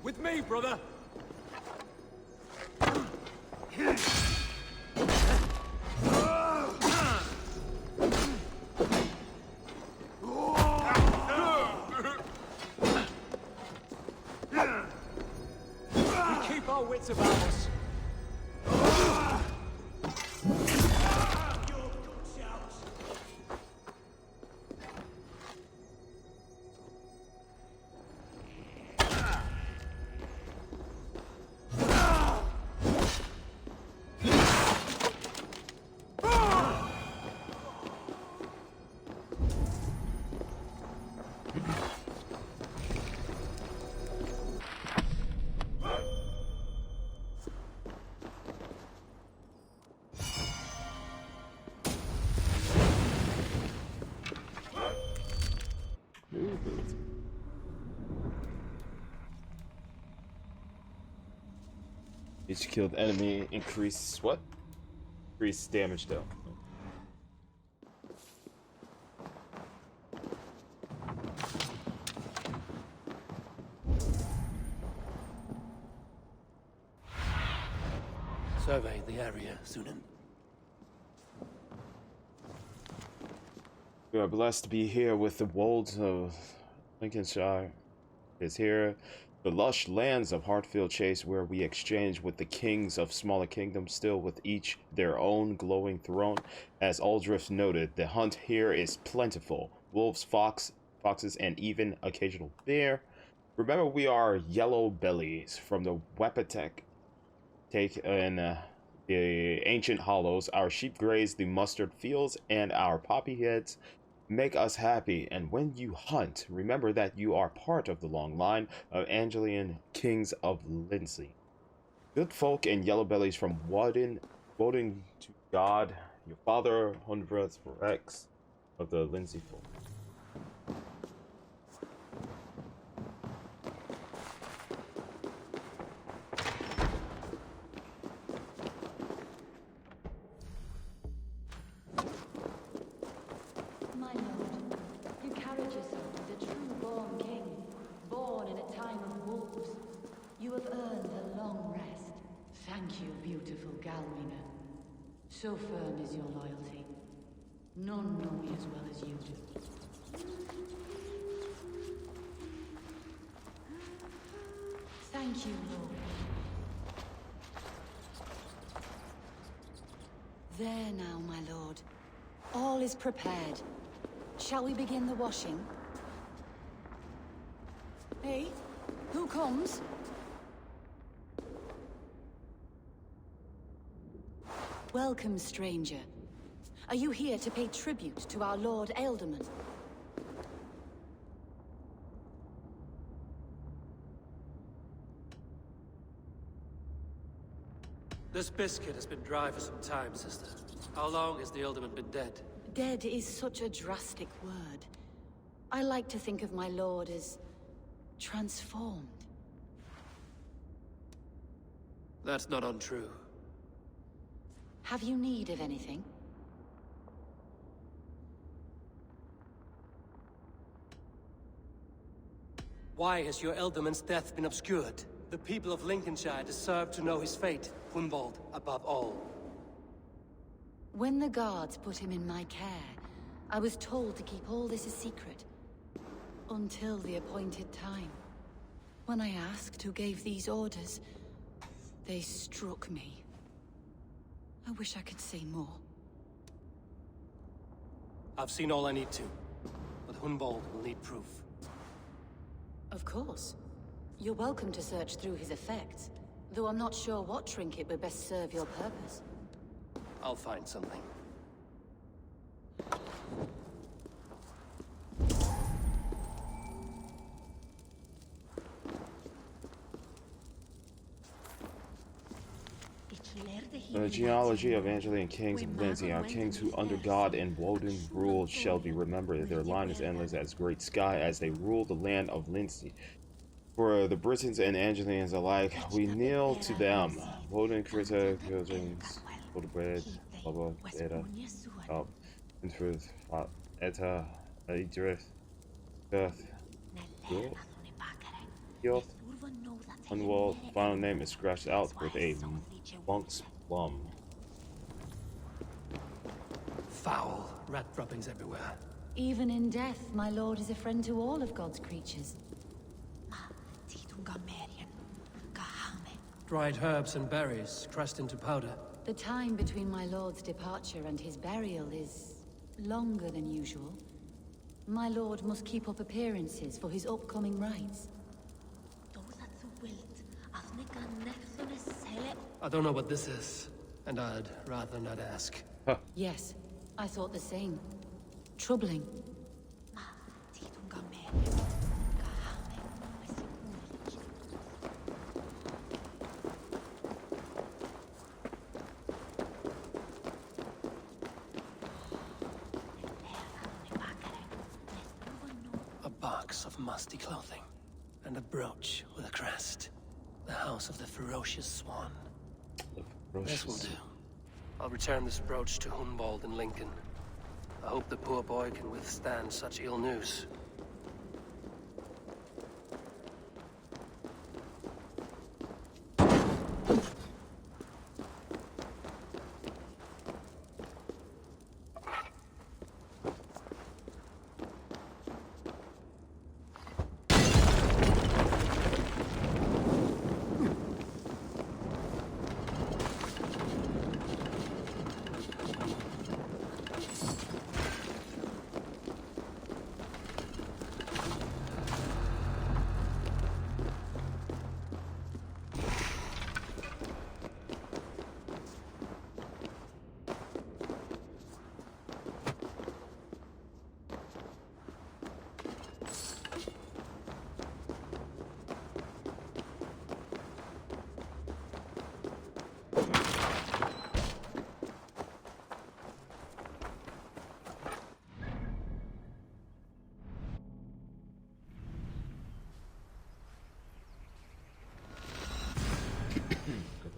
With me, brother. We keep our wits about us.
Each killed enemy increase what? Increase damage though.
Survey the area, Sunan.
We are blessed to be here with the wolds of Lincolnshire. It's here, the lush lands of Hartfield Chase, where we exchange with the kings of smaller kingdoms, still with each their own glowing throne. As Aldrich noted, the hunt here is plentiful. Wolves, foxes, and even occasional bear. Remember, we are yellow bellies from the Wapatech take in the ancient hollows. Our sheep graze the mustard fields, and our poppy heads make us happy. And when you hunt, remember that you are part of the long line of Angelian kings of Lindsey. Good folk and yellow bellies from Woden to God, your father, hundreds barracks of the Lindsey folk.
So firm is your loyalty. None know me as well as you do. Thank you, Lord. There now, my lord. All is prepared. Shall we begin the washing? Hey, who comes? Welcome, stranger. Are you here to pay tribute to our Lord Ealdorman?
This biscuit has been dry for some time, sister. How long has the Ealdorman been dead?
Dead is such a drastic word. I like to think of my lord as transformed.
That's not untrue.
Have you need of anything?
Why has your Ealdorman's death been obscured? The people of Lincolnshire deserve to know his fate, Hunwald above all.
When the guards put him in my care, I was told to keep all this a secret. Until the appointed time. When I asked who gave these orders, they struck me. I wish I could say more.
I've seen all I need to. Hunwald will need proof.
Of course. You're welcome to search through his effects, though I'm not sure what trinket would best serve your purpose.
I'll find something.
The genealogy of Angelian kings of Lindsey are kings who under God and Woden ruled shall be remembered. Their line is endless as great sky as they rule the land of Lindsey. For the Britons and Angelians alike, we kneel to them. Woden, Krita, Gilgens, Godebred, Baba, Eta, Infruth, Eta, Idrith, Girth, Gilth, Hunwald. Final name is scratched out with a monk's plum.
Foul rat droppings everywhere.
Even in death, my lord is a friend to all of God's creatures.
Dried herbs and berries crushed into powder.
The time between my lord's departure and his burial is longer than usual. My lord must keep up appearances for his upcoming rites.
I don't know what this is, and I'd rather not ask.
Yes, I thought the same. Troubling.
A box of musty clothing, and a brooch with a crest. The house of the ferocious swan. This will do. I'll return this brooch to Hunwald in Lincoln. I hope the poor boy can withstand such ill news.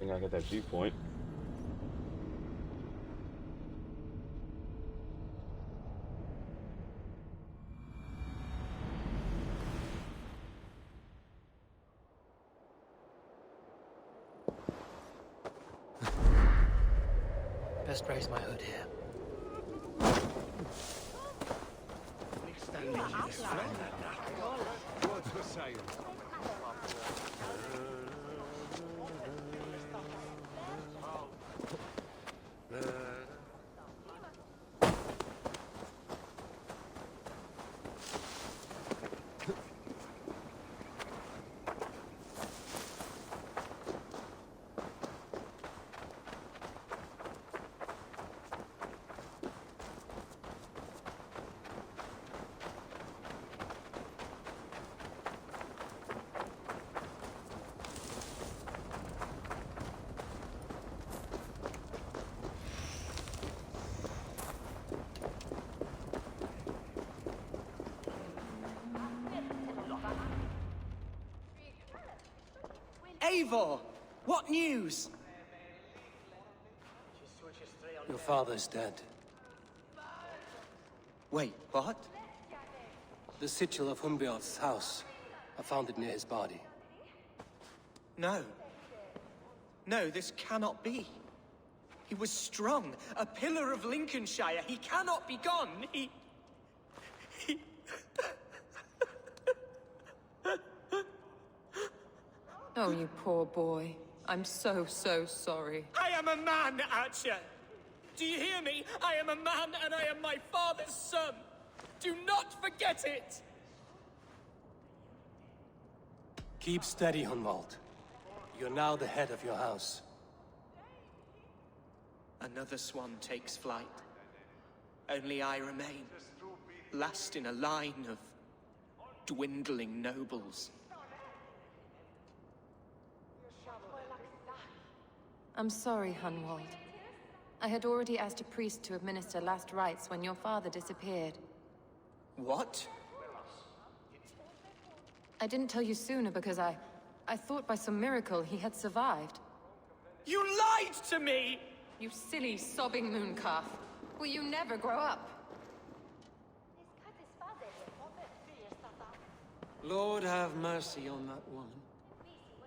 I got that viewpoint.
Best raise my hood here.
What's for sale?
Eivor! What news?
Your father's dead.
Wait, what?
The sigil of Hunbjorn's house. I found it near his body.
No. No, this cannot be. He was strong, a pillar of Lincolnshire. He cannot be gone. He...
Oh, you poor boy. I'm so sorry.
I am a man, Archer! Do you hear me? I am a man and I am my father's son!
Do not forget it! Keep steady, Hunwald. You're now the head of your house.
Another swan takes flight. Only I remain, last in a line of dwindling nobles.
I'm sorry, Hunwald. I had already asked a priest to administer last rites when your father disappeared.
What?
I didn't tell you sooner because I thought by some miracle he had survived.
You lied to me!
You silly, sobbing mooncalf. Will you never grow up?
Lord have mercy on that woman.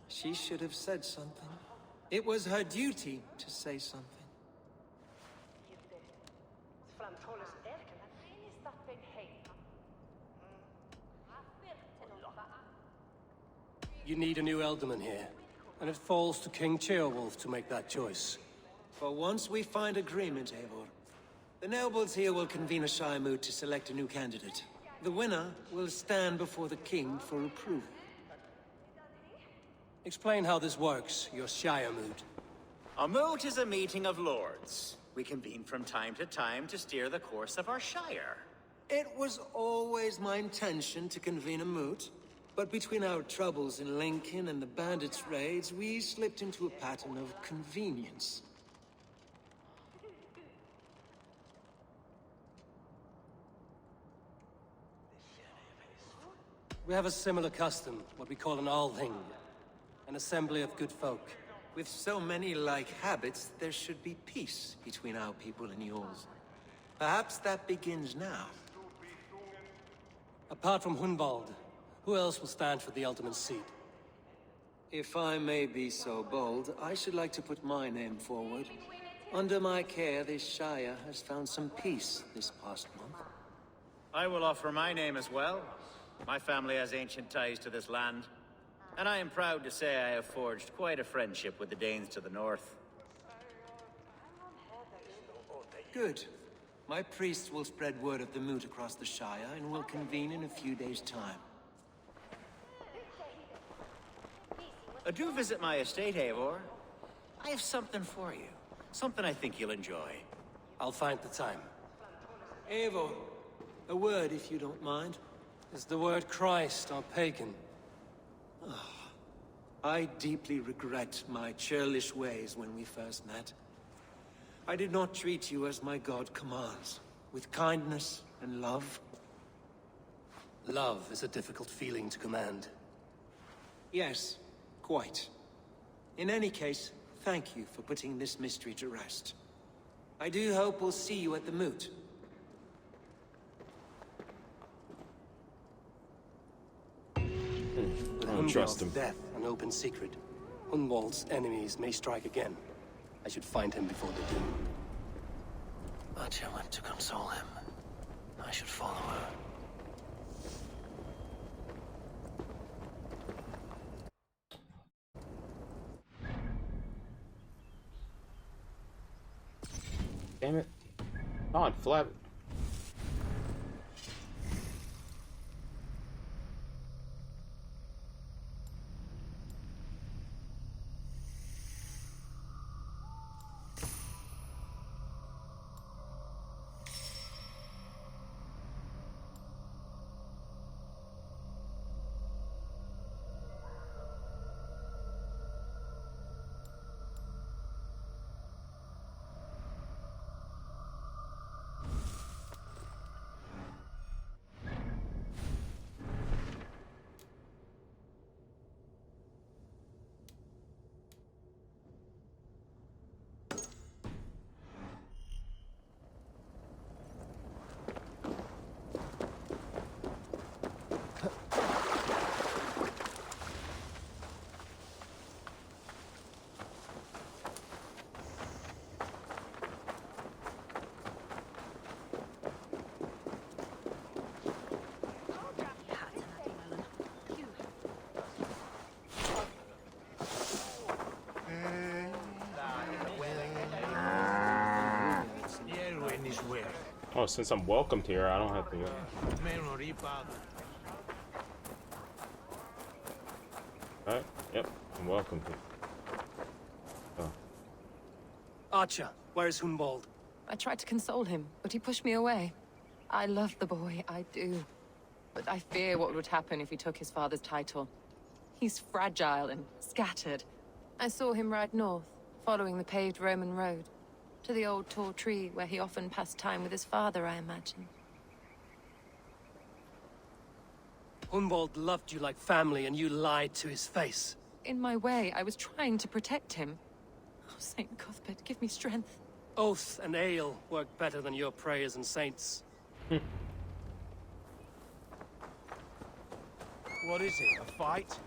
She should have said something. It was her duty to say something.
You need a new Elderman here, and it falls to King Ceolwulf to make that choice.
For once we find agreement, Eivor. The nobles here will convene a Shire moot to select a new candidate. The winner will stand before the king for approval.
Explain how this works, your Shire moot.
A moot is a meeting of lords. We convene from time to time to steer the course of our shire.
It was always my intention to convene a moot, but between our troubles in Lincoln and the bandits' raids, we slipped into a pattern of convenience.
We have a similar custom, what we call an althing, an assembly of good folk.
With so many like habits, there should be peace between our people and yours. Perhaps that begins now.
Apart from Hunwald, who else will stand for the ultimate seat?
If I may be so bold, I should like to put my name forward. Under my care, this Shire has found some peace this past month.
I will offer my name as well. My family has ancient ties to this land, and I am proud to say I have forged quite a friendship with the Danes to the north.
Good. My priest will spread word of the moot across the Shire, and will convene in a few days' time.
Do visit my estate, Eivor. I have something for you. Something I think you'll enjoy.
I'll find the time.
Eivor, a word if you don't mind.
Is the word Christ or pagan?
I deeply regret my churlish ways when we first met. I did not treat you as my god commands, with kindness and love.
Love is a difficult feeling to command.
Yes, quite. In any case, thank you for putting this mystery to rest. I do hope we'll see you at the moot.
With
I don't trust him.
death an open secret. Hunwald's enemies may strike again. I should find him before they do.
Archer went to console him. I should follow her.
Damn it. God, flap.
swear.
Oh, since I'm welcomed here, I don't have to go. Alright, yep, I'm welcomed here. Oh.
Archer, where is Hunwald?
I tried to console him, but he pushed me away. I love the boy, I do. But I fear what would happen if he took his father's title. He's fragile and scattered. I saw him ride north, following the paved Roman road. To the old tall tree where he often passed time with his father, I imagine.
Hunwald loved you like family and you lied to his face.
In my way, I was trying to protect him. Oh, Saint Cuthbert, give me strength.
Oath and ale work better than your prayers and saints.
What is it, a fight?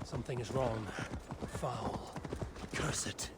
Something is wrong. Foul. Curse it.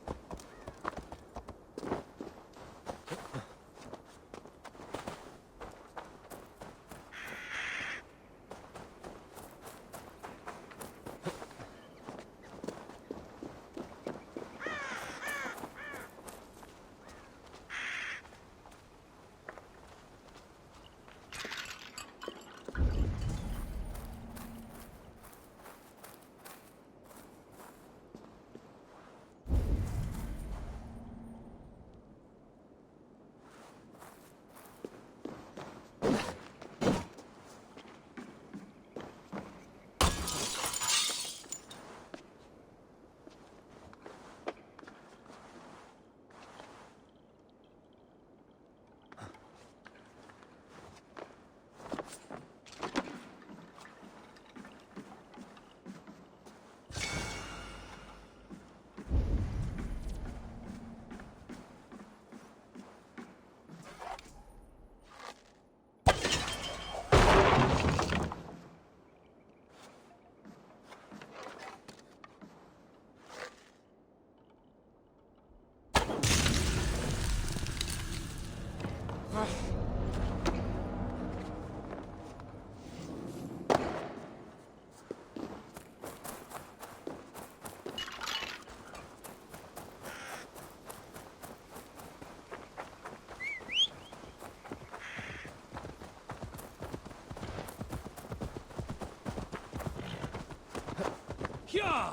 Yeah!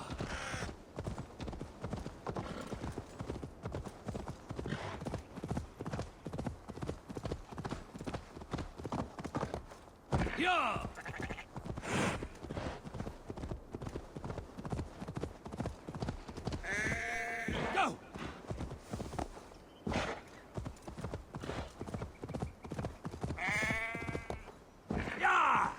Yeah! Go! Yeah!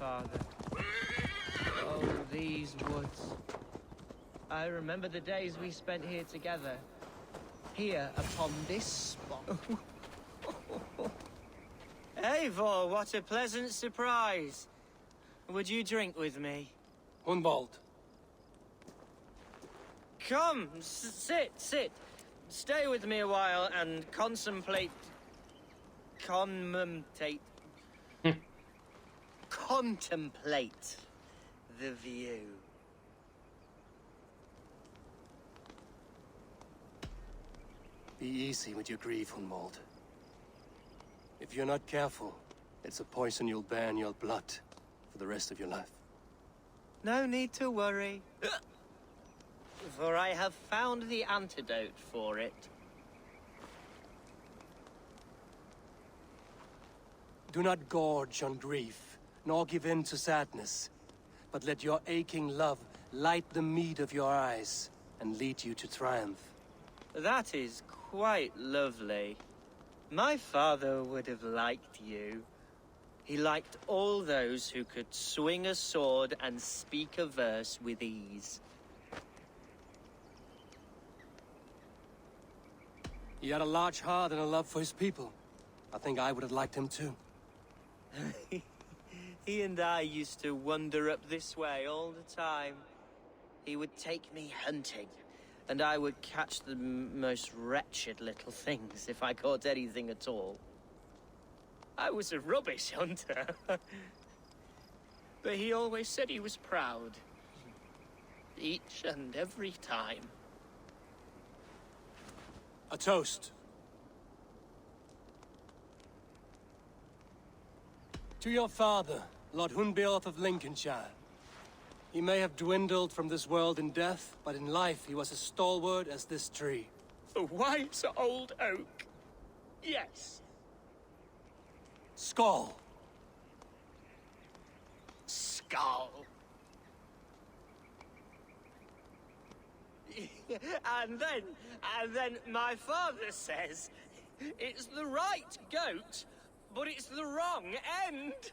father. Oh, these woods. I remember the days we spent here together. Here, upon this spot. Eivor, what a pleasant surprise. Would you drink with me?
Hunwald.
Come, sit. Stay with me a while and contemplate... Contemplate the view.
Be easy with your grief, Hunwald. If you're not careful, it's a poison you'll bear in your blood for the rest of your life.
No need to worry. For I have found the antidote for it.
Do not gorge on grief, nor give in to sadness, but let your aching love light the mead of your eyes and lead you to triumph.
That is quite lovely. My father would have liked you. He liked all those who could swing a sword and speak a verse with ease.
He had a large heart and a love for his people. I think I would have liked him too.
He and I used to wander up this way all the time. He would take me hunting, and I would catch the most wretched little things if I caught anything at all. I was a rubbish hunter. But he always said he was proud. Each and every time.
A toast. To your father, Lord Hunbeorth of Lincolnshire. He may have dwindled from this world in death, but in life he was as stalwart as this tree.
A wise old oak. Yes.
Skull.
Skull. And then my father says, it's the right goat, but it's the wrong end.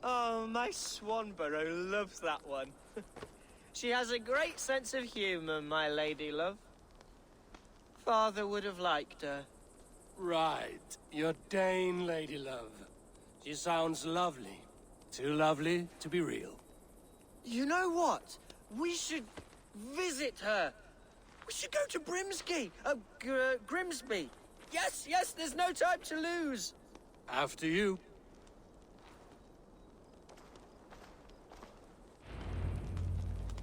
Oh, my Swanborough loves that one. She has a great sense of humor, my lady love. Father would have liked her.
Right, your Dane lady love. She sounds lovely. Too lovely to be real.
You know what? We should visit her. We should go to Grimsby. Yes, there's no time to lose.
After you.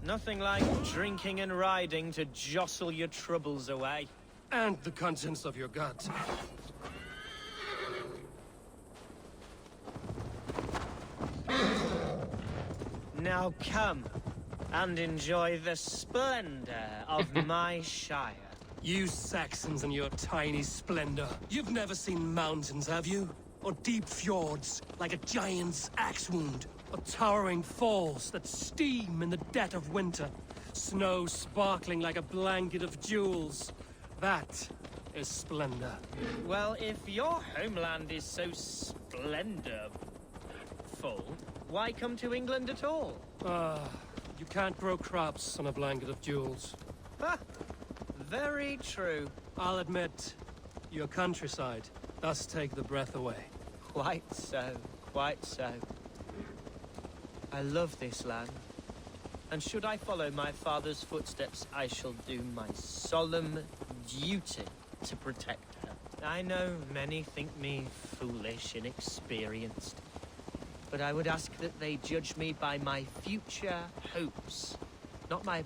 Nothing like drinking and riding to jostle your troubles away.
And the contents of your gut.
Now come and enjoy the splendor of my shire.
You Saxons and your tiny splendor. You've never seen mountains, have you? Or deep fjords, like a giant's axe wound. Or towering falls that steam in the dead of winter. Snow sparkling like a blanket of jewels. That is splendor.
Well, if your homeland is so splendorful, why come to England at all?
You can't grow crops on a blanket of jewels.
Ha! Very true.
I'll admit, your countryside does take the breath away.
Quite so, quite so. I love this land. And should I follow my father's footsteps, I shall do my solemn duty to protect her. I know many think me foolish, inexperienced. But I would ask that they judge me by my future hopes, not my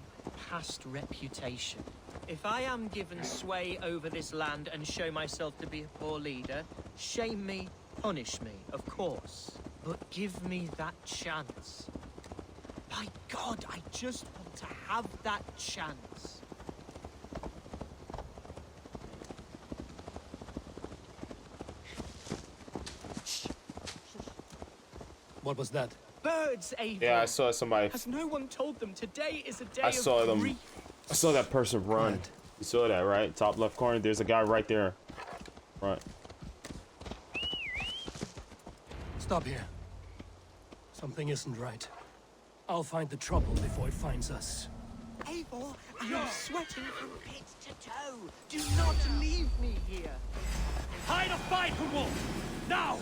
past reputation. If I am given sway over this land and show myself to be a poor leader, shame me, punish me, of course. But give me that chance. By God, I just want to have that chance.
What was that?
Birds, Eivor.
Yeah, I saw somebody.
Has no one told them today is a day
I saw
of
them
grief?
I saw that person run. You saw that, right? Top left corner. There's a guy right there. Front.
Stop here. Something isn't right. I'll find the trouble before it finds us.
Eivor, I'm sweating from pit to toe. Do not leave me here.
Hide a fight, Hugo! Now!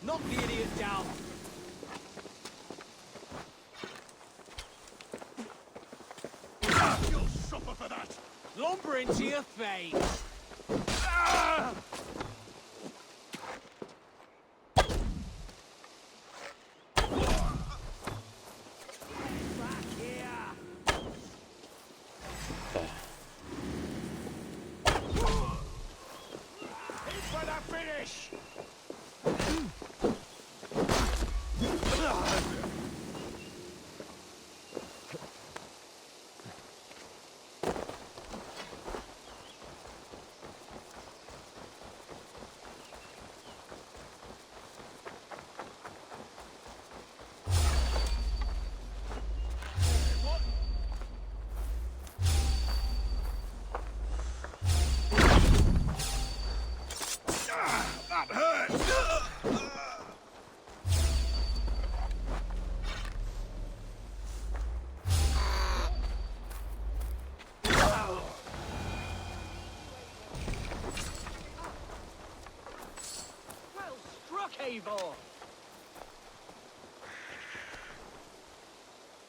Knock the idiot down.
You'll suffer for that.
Lumber into your face.
For the finish. That hurts!
Well struck, Eivor.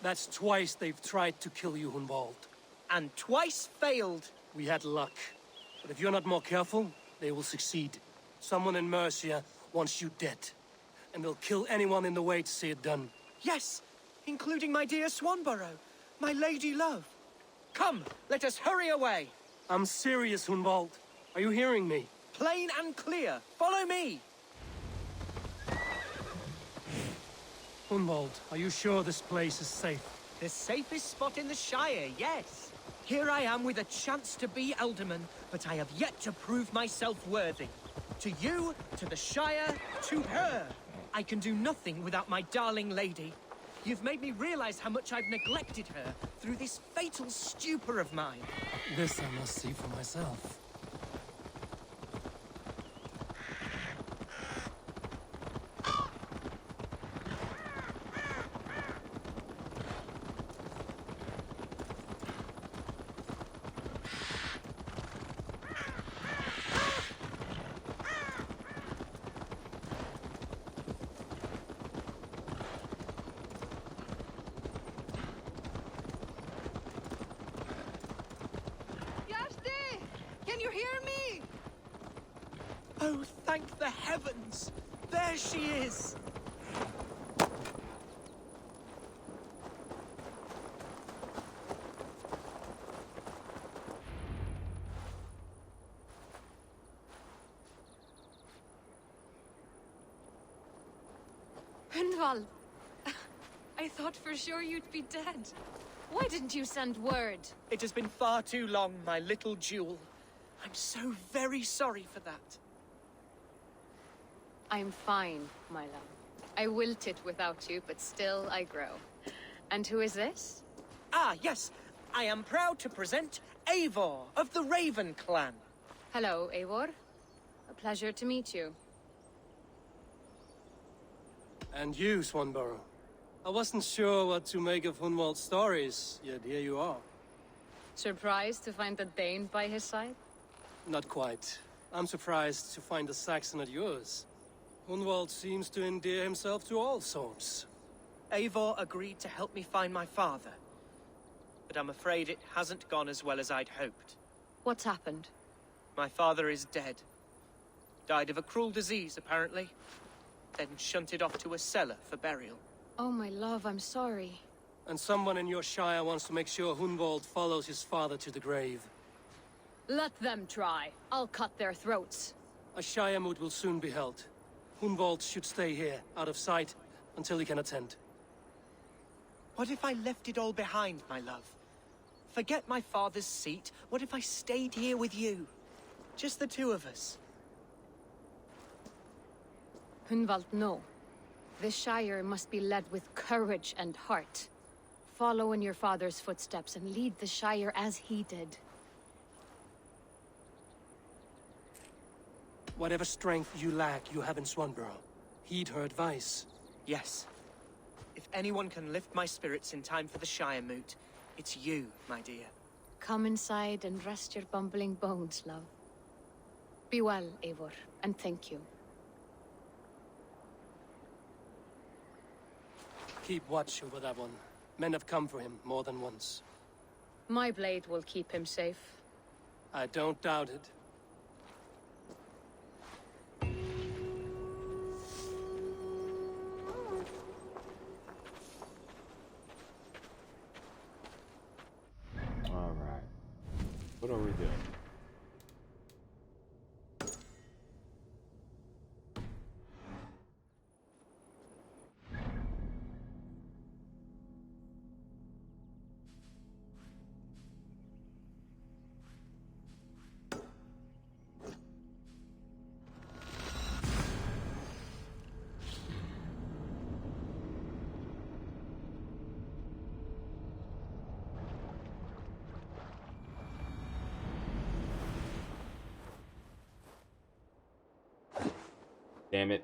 That's twice they've tried to kill you, Hunwald.
And twice failed.
We had luck. But if you're not more careful, they will succeed. Someone in Mercia wants you dead. And they'll kill anyone in the way to see it done.
Yes, including my dear Swanborough, my lady love. Come, let us hurry away.
I'm serious, Hunwald. Are you hearing me?
Plain and clear. Follow me.
Hunwald, are you sure this place is safe?
The safest spot in the Shire, yes. Here I am with a chance to be Alderman, but I have yet to prove myself worthy. To you, to the Shire, to her. I can do nothing without my darling lady. You've made me realize how much I've neglected her through this fatal stupor of mine.
This I must see for myself.
Can you hear me?
Oh, thank the heavens! There she is!
Hundvald, I thought for sure you'd be dead. Why didn't you send word?
It has been far too long, my little jewel. I'm so very sorry for that.
I'm fine, my love. I wilted without you, but still I grow. And who is this?
Ah, yes. I am proud to present Eivor of the Raven clan.
Hello, Eivor. A pleasure to meet you.
And you, Swanborough. I wasn't sure what to make of Hunwald's stories, yet here you are.
Surprised to find the Dane by his side?
Not quite. I'm surprised to find a Saxon at yours. Hunwald seems to endear himself to all sorts.
Eivor agreed to help me find my father. But I'm afraid it hasn't gone as well as I'd hoped.
What's happened?
My father is dead. Died of a cruel disease, apparently. Then shunted off to a cellar for burial.
Oh, my love, I'm sorry.
And someone in your shire wants to make sure Hunwald follows his father to the grave.
Let them try. I'll cut their throats.
A shire moot will soon be held. Hunwald should stay here, out of sight, until he can attend.
What if I left it all behind, my love? Forget my father's seat. What if I stayed here with you? Just the two of us.
Hunwald, no. This Shire must be led with courage and heart. Follow in your father's footsteps and lead the Shire as he did.
Whatever strength you lack, you have in Swanborough. Heed her advice.
Yes. If anyone can lift my spirits in time for the Shire moot, it's you, my dear.
Come inside and rest your bumbling bones, love. Be well, Eivor, and thank you.
Keep watch over that one. Men have come for him more than once.
My blade will keep him safe.
I don't doubt it.
Alright. What are we doing? Damn it.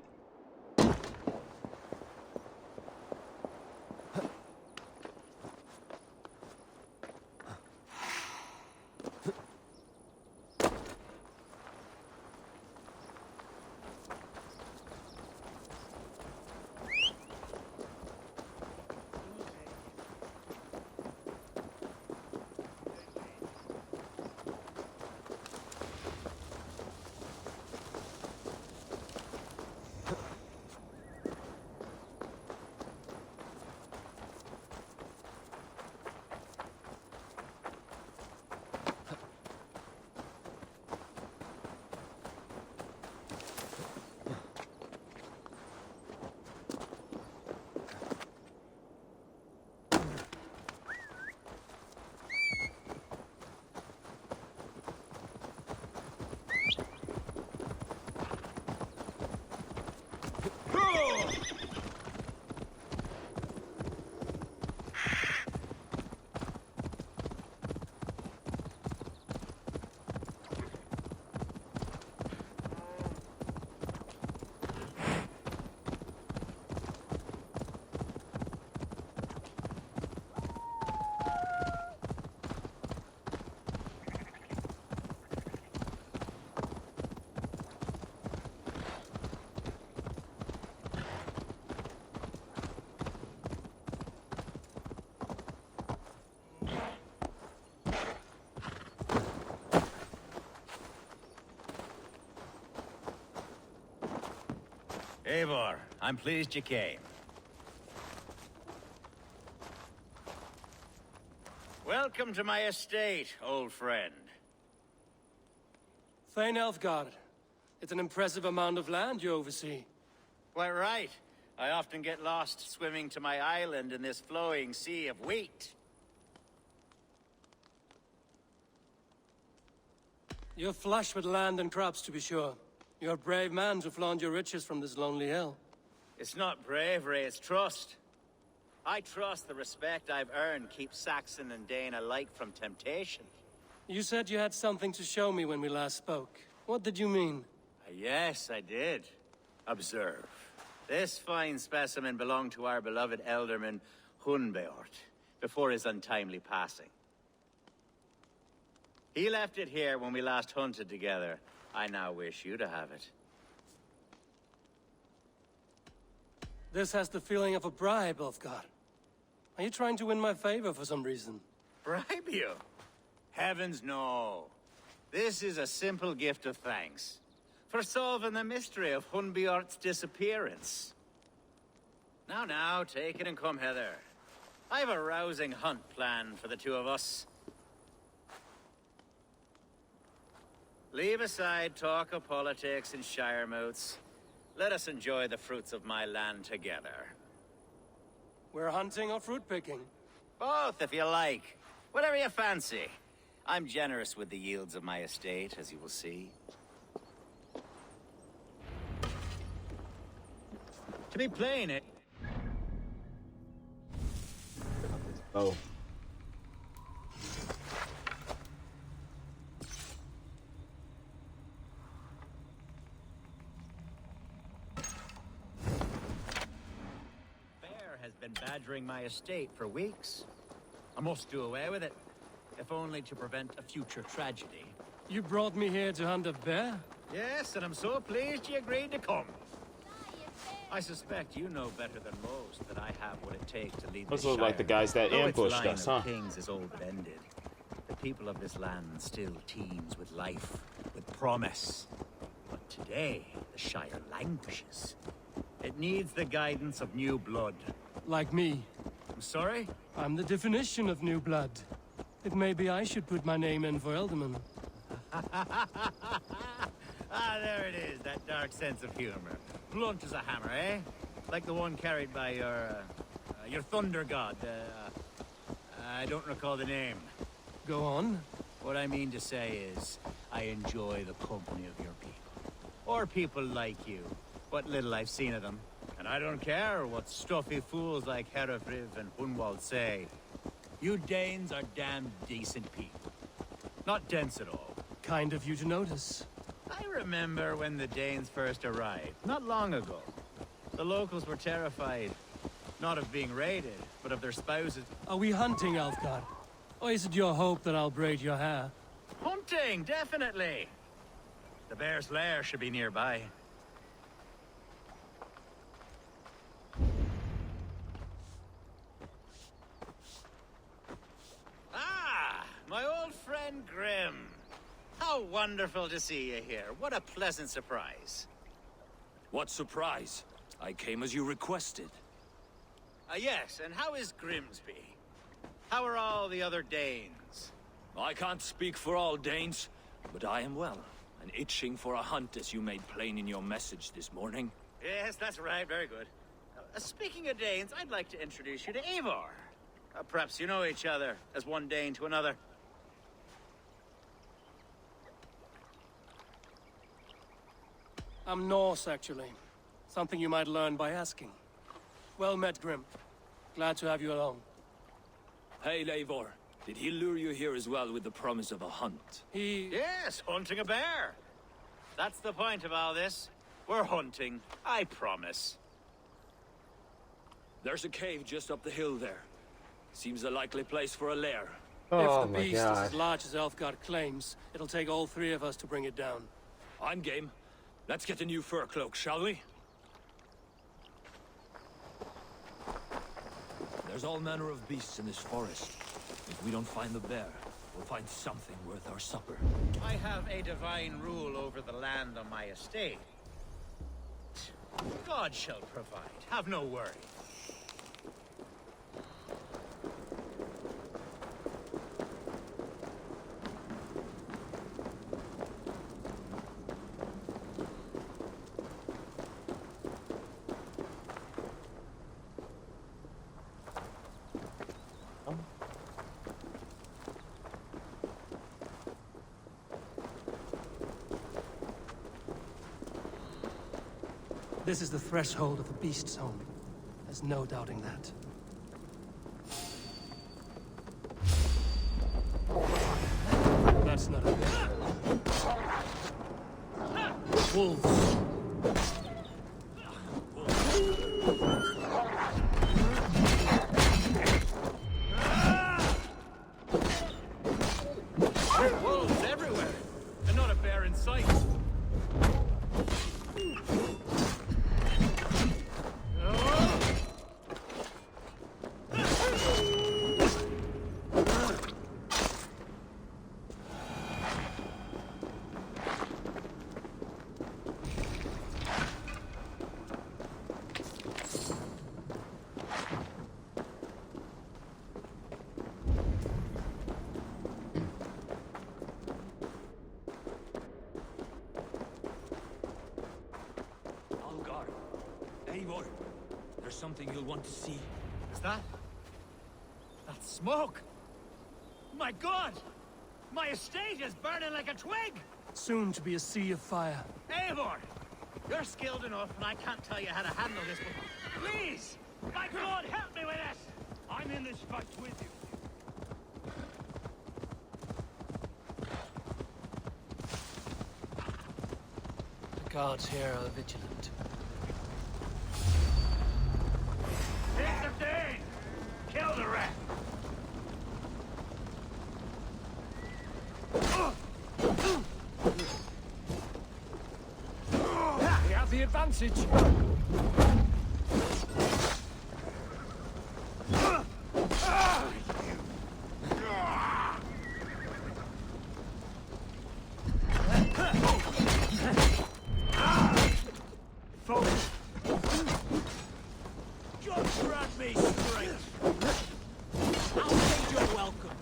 Eivor, I'm pleased you came. Welcome to my estate, old friend.
Thane Elfgard. It's an impressive amount of land you oversee.
Quite right. I often get lost swimming to my island in this flowing sea of wheat.
You're flush with land and crops, to be sure. You're a brave man to flaunt your riches from this lonely hill.
It's not bravery, it's trust. I trust the respect I've earned keeps Saxon and Dane alike from temptation.
You said you had something to show me when we last spoke. What did you mean?
Yes, I did. Observe. This fine specimen belonged to our beloved elderman, Hunbeort, before his untimely passing. He left it here when we last hunted together. I now wish you to have it.
This has the feeling of a bribe, Ulfgar. Are you trying to win my favor for some reason?
Bribe you? Heavens no. This is a simple gift of thanks for solving the mystery of Hunbeort's disappearance. Now, take it and come hither. I've a rousing hunt planned for the two of us. Leave aside talk of politics and shire moots. Let us enjoy the fruits of my land together.
We're hunting or fruit picking?
Both, if you like. Whatever you fancy. I'm generous with the yields of my estate, as you will see. To be plain, it...
Oh.
Has been badgering my estate for weeks. I must do away with it, if only to prevent a future tragedy.
You brought me here to hunt a bear?
Yes, and I'm so pleased you agreed to come. I suspect you know better than most that I have what it takes to lead
Those
this
look like the
shire.
guys that
Though
ambushed
its line
us,
of
huh?
kings is old and ended, the people of this land still teems with life, with promise. But today, the shire languishes. It needs the guidance of new blood.
Like me.
I'm sorry?
I'm the definition of new blood. It may be I should put my name in for Elderman.
Ah, there it is, that dark sense of humor. Blunt as a hammer, eh? Like the one carried by your thunder god. I don't recall the name.
Go on.
What I mean to say is, I enjoy the company of your people. Or people like you. What little I've seen of them. And I don't care what stuffy fools like Herefriv and Hunwald say. You Danes are damn decent people. Not dense at all.
Kind of you to notice.
I remember when the Danes first arrived, not long ago. The locals were terrified. Not of being raided, but of their spouses.
Are we hunting, Alfgar? Or is it your hope that I'll braid your hair?
Hunting, definitely! The bear's lair should be nearby. My old friend Grim. How wonderful to see you here. What a pleasant surprise.
What surprise? I came as you requested.
Yes, and how is Grimsby? How are all the other Danes?
I can't speak for all Danes, but I am well, and itching for a hunt as you made plain in your message this morning.
Yes, that's right. Very good. Speaking of Danes, I'd like to introduce you to Eivor. Perhaps you know each other, as one Dane to another.
I'm Norse, actually. Something you might learn by asking. Well met, Grim. Glad to have you along.
Hey, Eivor. Did he lure you here as well with the promise of a hunt?
Yes, hunting a bear. That's the point of all this. We're hunting, I promise.
There's a cave just up the hill there. Seems a likely place for a lair.
If the beast is as large as Elfgard claims, it'll take all three of us to bring it down.
I'm game. Let's get a new fur cloak, shall we? There's all manner of beasts in this forest. If we don't find the bear, we'll find something worth our supper.
I have a divine rule over the land on my estate. God shall provide. Have no worry.
This is the threshold of the beast's home. There's no doubting that. That's not a bear. Wolves.
Wolves everywhere, and not a bear in sight.
Eivor, there's something you'll want to see.
Is
that? That's smoke! My god! My estate is burning like a twig!
Soon to be a sea of fire.
Eivor! You're skilled enough, and I can't tell you how to handle this, but please! My god, help me with this! I'm in this fight with you.
The guards here are vigilant.
Take the Dane! Kill the rest!
We have the advantage.
Focus! Just grab me straight! I'll take your welcome!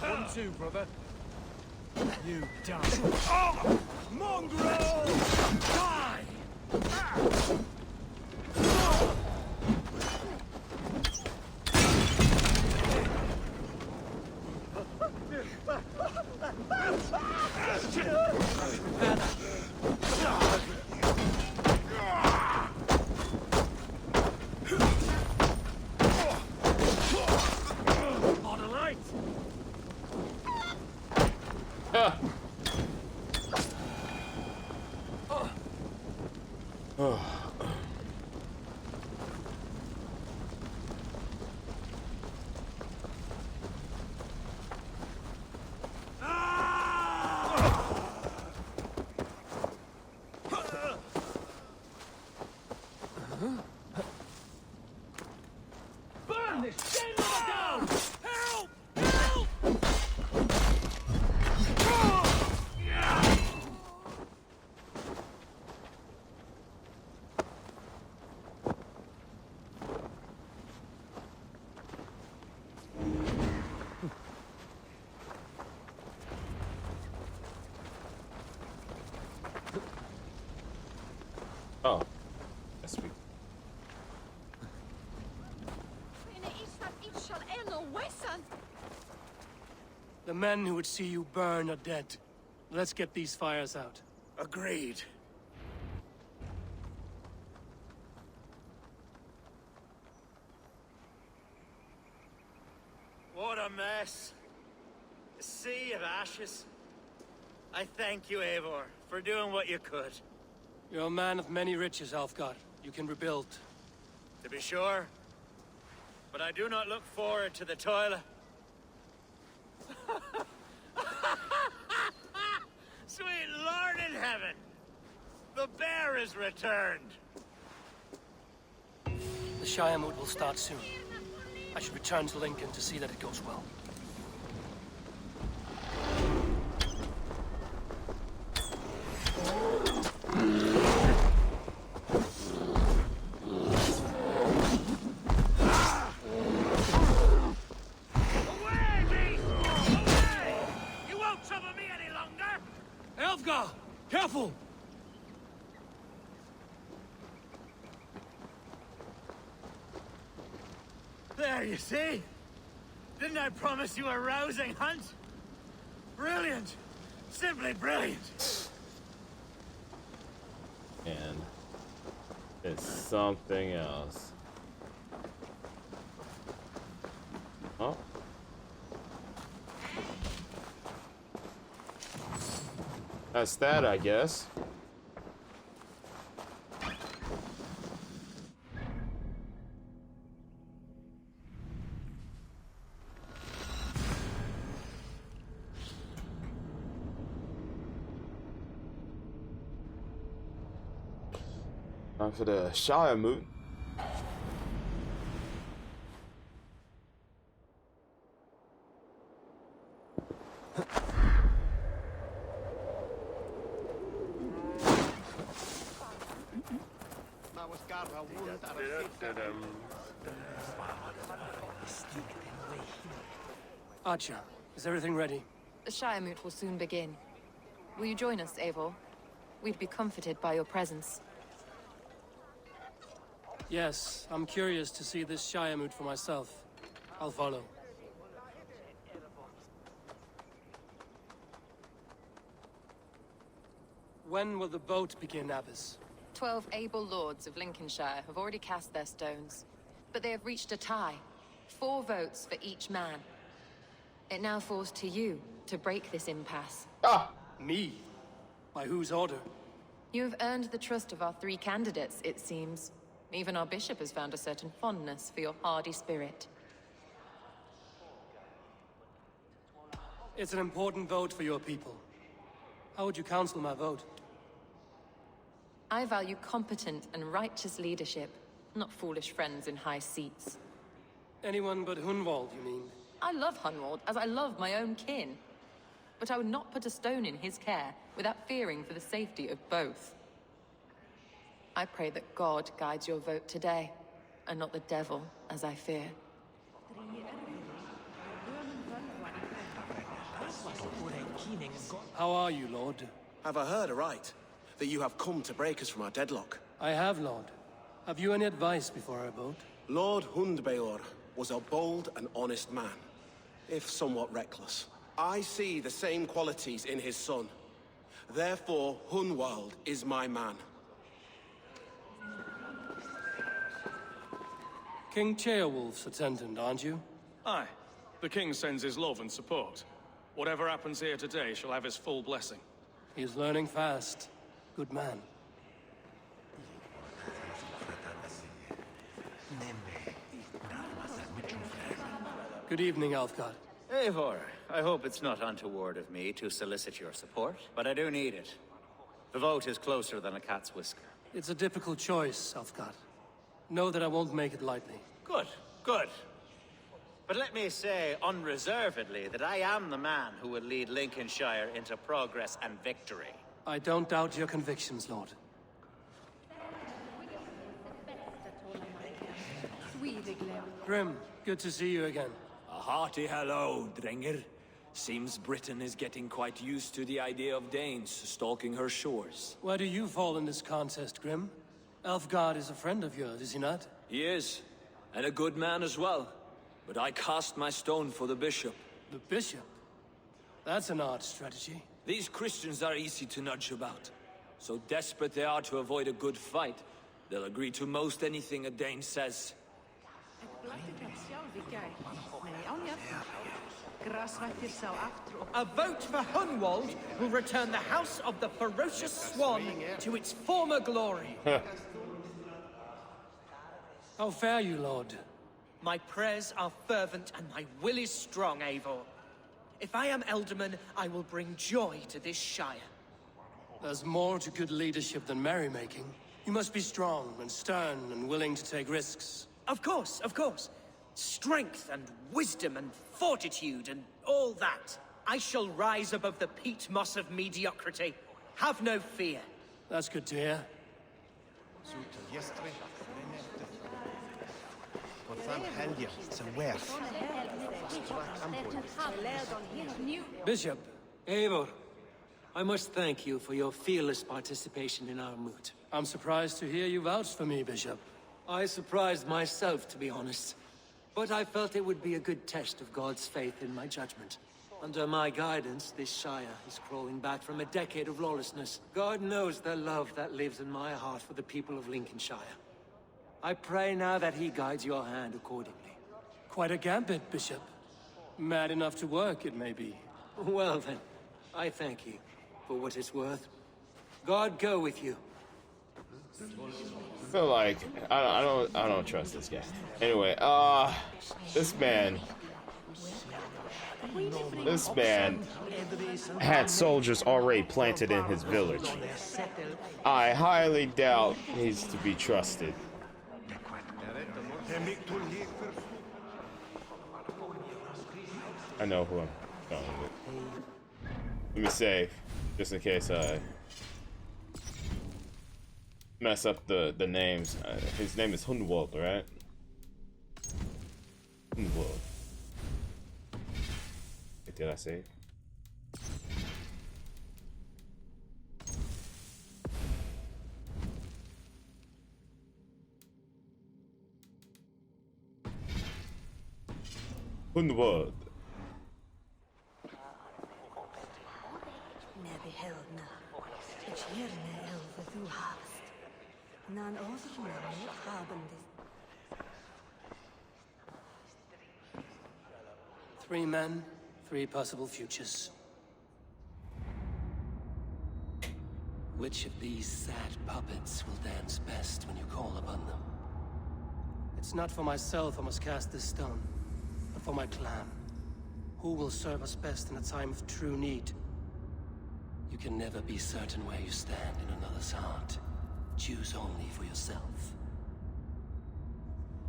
One, two, brother.
You dumb... Oh! Mongrel! Die!
On a light!
Burn this shit down! Help! Help!
Oh. Yes, we...
The men who would see you burn are dead. Let's get these fires out.
Agreed.
What a mess. A sea of ashes. I thank you, Eivor, for doing what you could.
You're a man of many riches, Alfgar. You can rebuild.
To be sure. But I do not look forward to the toil. Sweet Lord in heaven! The bear is returned!
The Shire mood will start soon. I should return to Lincoln to see that it goes well. Elfgar! Careful!
There, you see? Didn't I promise you a rousing hunt? Brilliant! Simply brilliant!
And it's something else. Oh. That's that, I guess. Time for the Shire mood.
Archer, is everything ready?
The Shire moot will soon begin. Will you join us, Eivor? We'd be comforted by your presence.
Yes, I'm curious to see this Shire mood for myself. I'll follow. When will the vote begin, Abbess?
12 able lords of Lincolnshire have already cast their stones, but they have reached a tie. 4 votes for each man. It now falls to you to break this impasse.
Ah! Me? By whose order?
You have earned the trust of our 3 candidates, it seems. Even our bishop has found a certain fondness for your hardy spirit.
It's an important vote for your people. How would you counsel my vote?
I value competent and righteous leadership, not foolish friends in high seats.
Anyone but Hunwald, you mean?
I love Hunwald, as I love my own kin. But I would not put a stone in his care without fearing for the safety of both. I pray that God guides your vote today, and not the devil, as I fear.
How are you, Lord?
Have I heard aright? That you have come to break us from our deadlock?
I have, Lord. Have you any advice before I vote?
Lord Hundbeor was a bold and honest man, if somewhat reckless. I see the same qualities in his son. Therefore, Hunwald is my man.
King Ceolwulf's attendant, aren't you?
Aye. The king sends his love and support. Whatever happens here today shall have his full blessing.
He's learning fast. Good man. Good evening, Alfgard.
Eivor, I hope it's not untoward of me to solicit your support, but I do need it. The vote is closer than a cat's whisker.
It's a difficult choice, Alfgard. Know that I won't make it lightly.
Good, good. But let me say unreservedly that I am the man who will lead Lincolnshire into progress and victory.
I don't doubt your convictions, Lord. Grim, good to see you again.
A hearty hello, Drenger. Seems Britain is getting quite used to the idea of Danes stalking her shores.
Where do you fall in this contest, Grim? Alfgard is a friend of yours, is he not?
He is, and a good man as well. But I cast my stone for the bishop.
The bishop? That's an odd strategy.
These Christians are easy to nudge about. So desperate they are to avoid a good fight, they'll agree to most anything a Dane says.
A vote for Hunwald will return the House of the Ferocious Swan to its former glory.
How fare you, Lord?
My prayers are fervent and my will is strong, Eivor. If I am Elderman, I will bring joy to this Shire.
There's more to good leadership than merrymaking. You must be strong and stern and willing to take risks.
Of course, of course. Strength and wisdom and fortitude and all that. I shall rise above the peat moss of mediocrity. Have no fear.
That's good to hear. Bishop.
Eivor, I must thank you for your fearless participation in our moot.
I'm surprised to hear you vouch for me, Bishop.
I surprised myself, to be honest. But I felt it would be a good test of God's faith in my judgment. Under my guidance, this Shire is crawling back from a decade of lawlessness. God knows the love that lives in my heart for the people of Lincolnshire. I pray now that he guides your hand accordingly.
Quite a gambit, Bishop. Mad enough to work, it may be.
Well then, I thank you for what it's worth. God go with you.
I feel like I don't trust this guy. Anyway, this man had soldiers already planted in his village. I highly doubt he's to be trusted. I know who I'm going with. Let me save, just in case I mess up the names. His name is Hunwald, right? Hunwald. Wait, did I save? Hundward.
Three men, three possible futures. Which of these sad puppets will dance best when you call upon them? It's not for myself I must cast this stone, but for my clan. Who will serve us best in a time of true need? You can never be certain where you stand in another's heart. Choose only for yourself.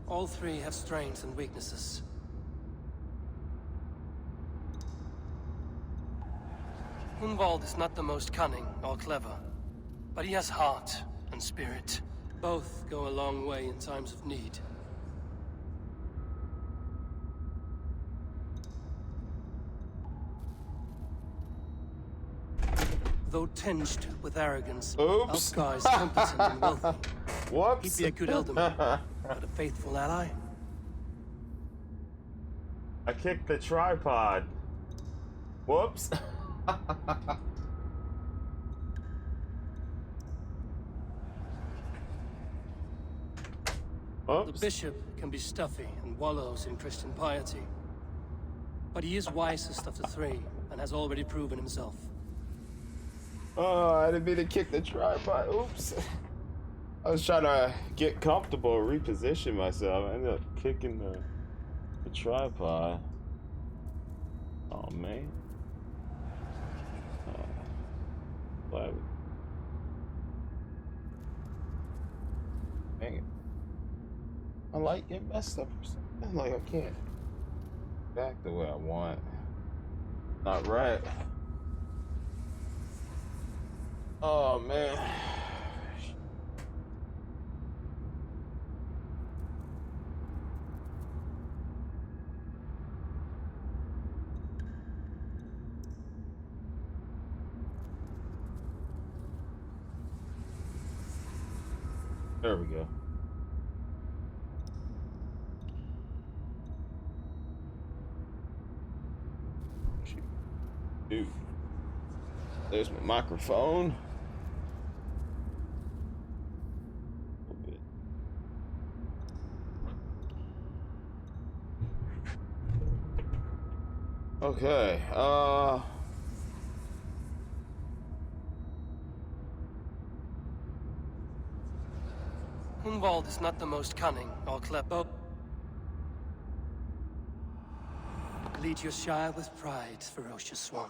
All three have strengths and weaknesses. Hunwald is not the most cunning or clever, but he has heart and spirit. Both go a long way in times of need. Though tinged with arrogance, Alfgar is competent and wealthy.
Whoops.
He'd be a good elderman, but a faithful ally.
I kicked the tripod. Whoops.
The bishop can be stuffy and wallows in Christian piety. But he is wisest of the three, and has already proven himself.
Oh, I didn't mean to kick the tripod. Oops. I was trying to get comfortable, reposition myself. I ended up kicking the tripod. Oh, man. Glad. Dang it. My light get messed up or something. Like I can't back the way I want. Not right. Oh man. There we go. Dude. There's my microphone. A little bit. Okay,
Hunwald is not the most cunning or clever. Lead your shire with pride, ferocious swan.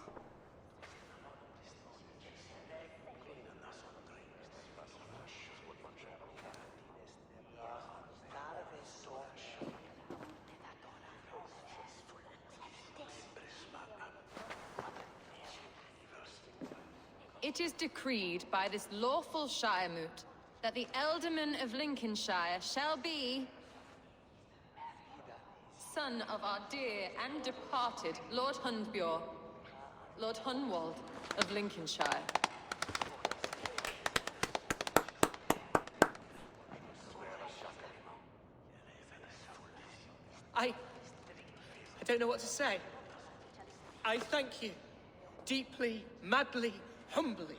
It is decreed by this lawful Shiremoot that the Ealdorman of Lincolnshire shall be son of our dear and departed Lord Hundbjorn, Lord Hunwald of Lincolnshire.
I don't know what to say. I thank you. Deeply, madly, humbly.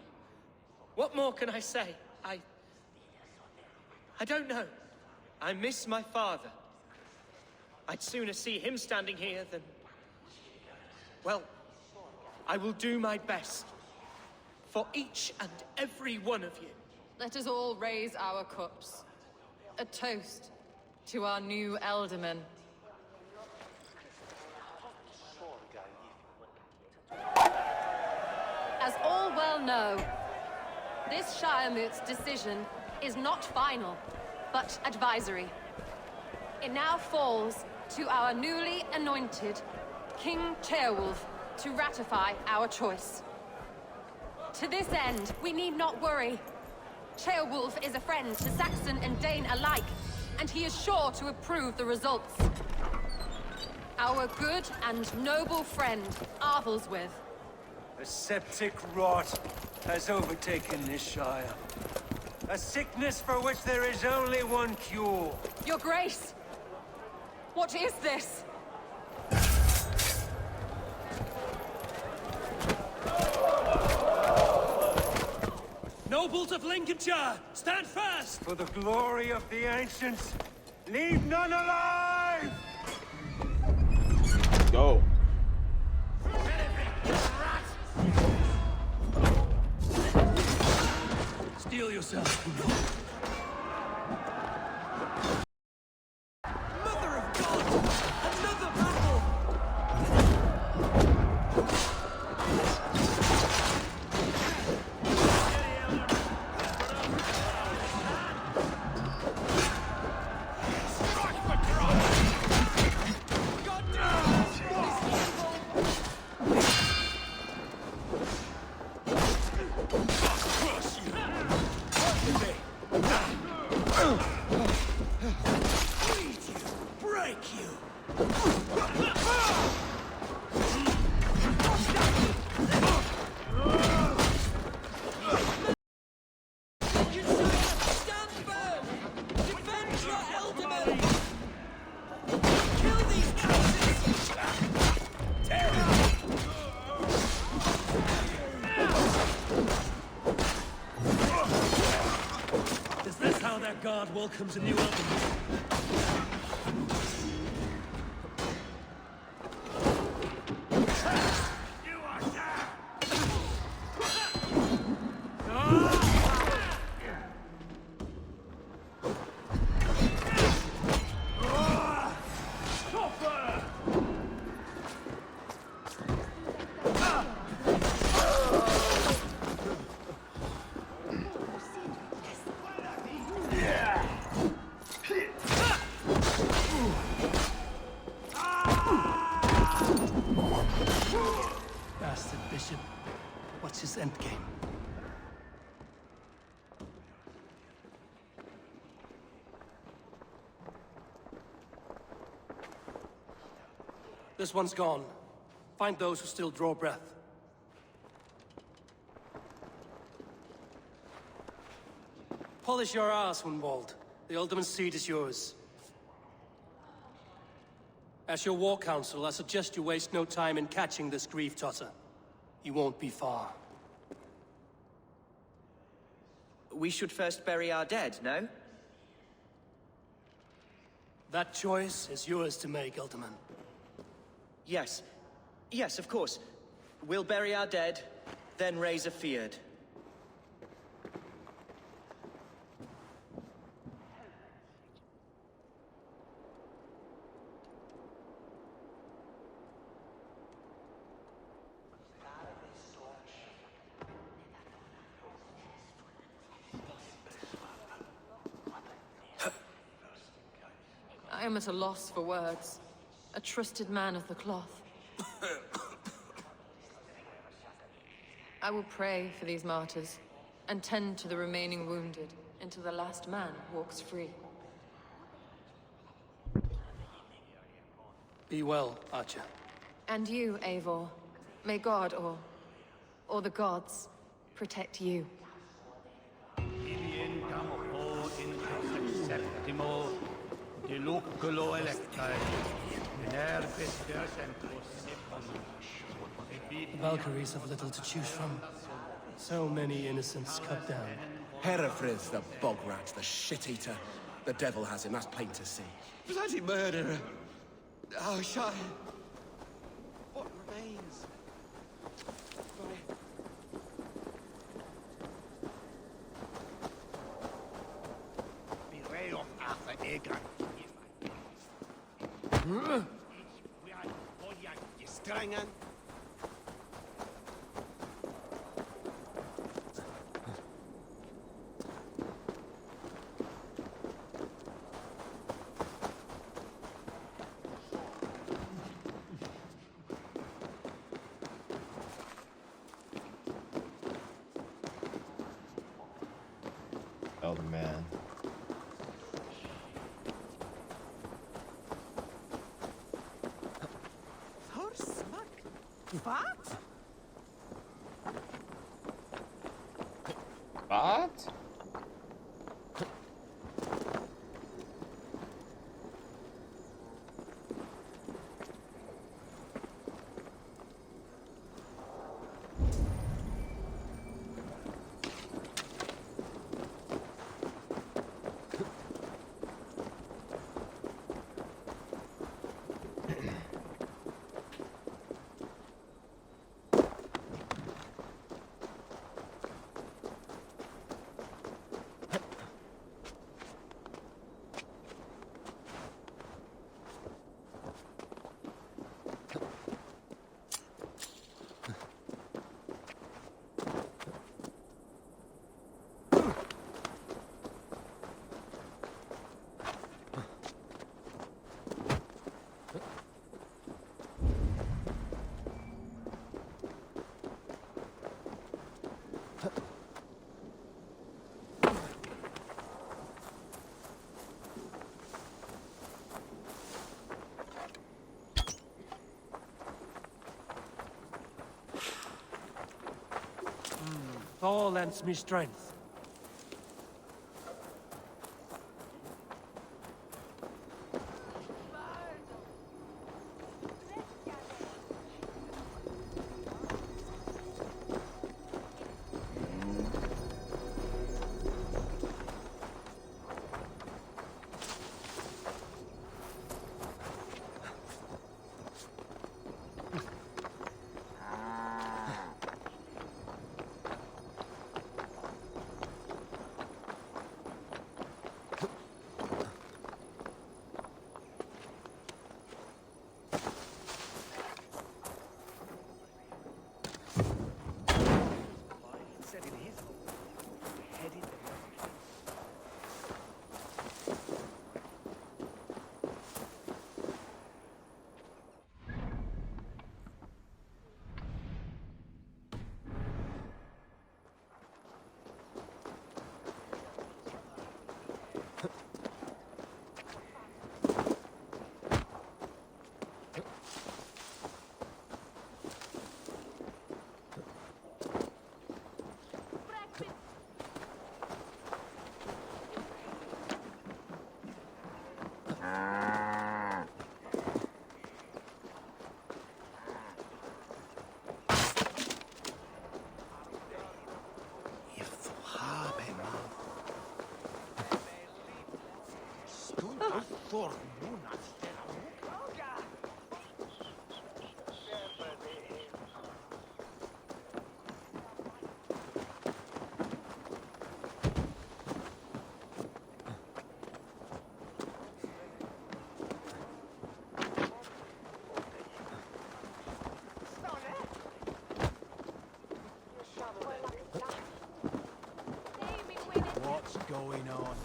What more can I say? I don't know. I miss my father. I'd sooner see him standing here than... Well, I will do my best. For each and every one of you.
Let us all raise our cups. A toast to our new Ealdorman. As all well know, this Shiremoot's decision is not final, but advisory. It now falls to our newly anointed King Ceolwulf to ratify our choice. To this end, we need not worry. Ceolwulf is a friend to Saxon and Dane alike, and he is sure to approve the results. Our good and noble friend, Arthelswith.
A septic rot has overtaken this shire. A sickness for which there is only one cure.
Your Grace! What is this?
Nobles of Lincolnshire, stand fast!
For the glory of the ancients, leave none alive!
Go.
Steel yourself.
Mother of God! Another battle!
Is this how that guard welcomes a new alchemist? Bastard bishop. What's his endgame? This one's gone. Find those who still draw breath. Polish your ass, Hunwald. The Alderman's seat is yours. As your war council, I suggest you waste no time in catching this grief-tosser. He won't be far.
We should first bury our dead, no?
That choice is yours to make, Alderman.
Yes. Yes, of course. We'll bury our dead, then raise a feared.
I am at a loss for words. A trusted man of the cloth. I will pray for these martyrs, and tend to the remaining wounded, until the last man walks free.
Be well, Archer.
And you, Eivor. May God, or the gods, protect you.
The Valkyries have little to choose from. So many innocents cut down.
Herefriz, the bog rat, the shit-eater. The devil has him, that's plain to see.
Bloody murderer! Oh, Shire! What remains?
Beware of Arthur Egan.
Strengen!
Elder man.
What?
What?
Thor lends me strength.
What's going on?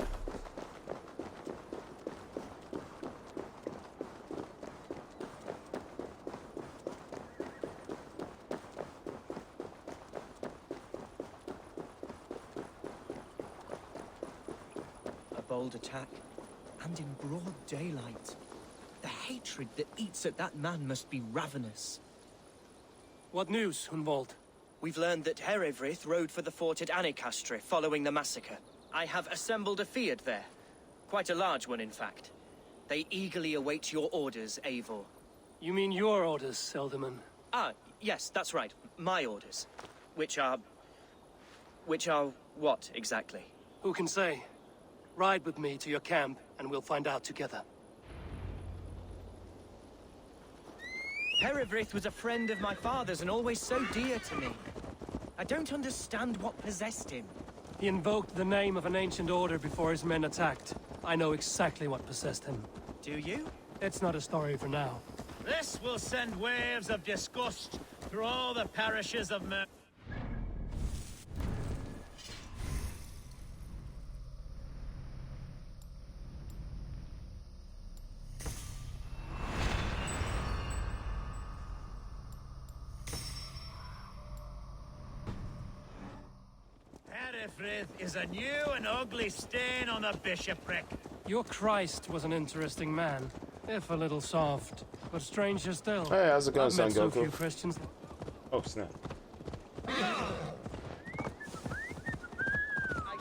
A bold attack, and in broad daylight. The hatred that eats at that man must be ravenous.
What news, Hunwald?
We've learned that Herefrith rode for the fort at Annikastre following the massacre. I have assembled a field there. Quite a large one, in fact. They eagerly await your orders, Eivor.
You mean your orders, Elderman?
Ah, yes, that's right. My orders. Which are what, exactly?
Who can say? Ride with me to your camp, and we'll find out together.
Herefrith was a friend of my father's and always so dear to me. I don't understand what possessed him.
He invoked the name of an ancient order before his men attacked. I know exactly what possessed him.
Do you?
It's not a story for now.
This will send waves of disgust through all the parishes of Mer. Herefrith is a new and ugly stain on the bishopric.
Your Christ was an interesting man, if a little soft, but stranger still.
Hey, how's it going,
I've met so
Son
few
Goku?
Christians.
Oh, snap.
I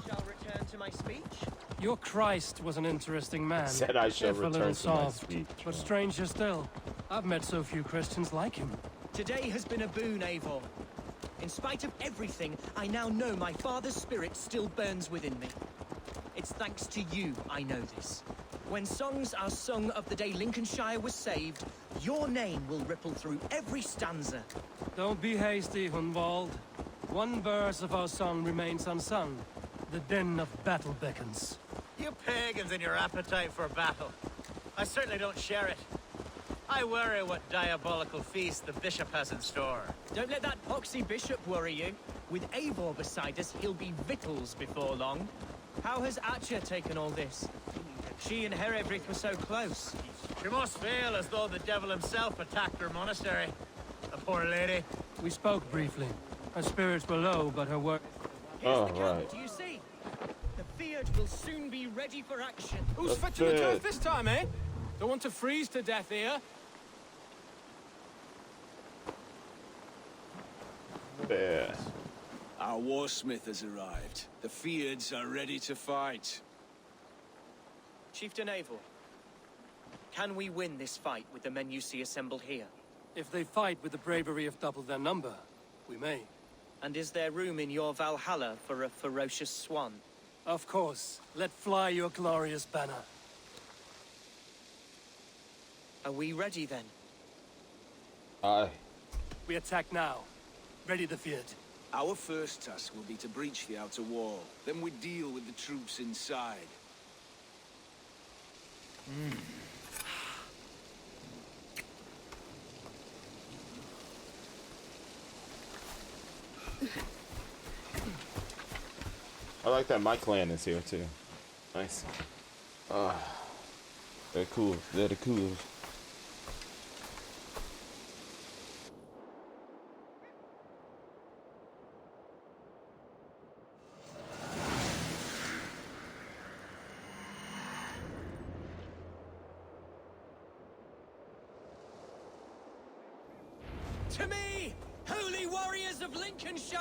shall return to my speech.
Your Christ was an interesting man.
Said I shall
if a
return
little
to my
soft,
speech.
but stranger still. I've met so few Christians like him.
Today has been a boon, Eivor. In spite of everything, I now know my father's spirit still burns within me. It's thanks to you I know this. When songs are sung of the day Lincolnshire was saved, your name will ripple through every stanza.
Don't be hasty, Hunwald. One verse of our song remains unsung. The din of battle beckons.
You pagans and your appetite for battle. I certainly don't share it. I worry what diabolical feast the bishop has in store.
Don't let that poxy bishop worry you. With Eivor beside us, he'll be victuals before long. How has Atcha taken all this? She and Herefrith were so close.
She must feel as though the devil himself attacked her monastery. The poor lady.
We spoke briefly. Her spirits were low, but her work...
Oh, right.
Do you see? The Fiat will soon be ready for action.
Who's fetching the turf this time, eh? Don't want to freeze to death here.
Yeah.
Our warsmith has arrived. The Feards are ready to fight.
Chieftain Eivor, can we win this fight with the men you see assembled here?
If they fight with the bravery of double their number, we may.
And is there room in your Valhalla for a ferocious swan?
Of course. Let fly your glorious banner.
Are we ready then?
Aye.
We attack now. Ready the field.
Our first task will be to breach the outer wall. Then we deal with the troops inside.
I like that my clan is here too. Nice. They're cool. They're the cool.
To me, holy warriors of Lincolnshire!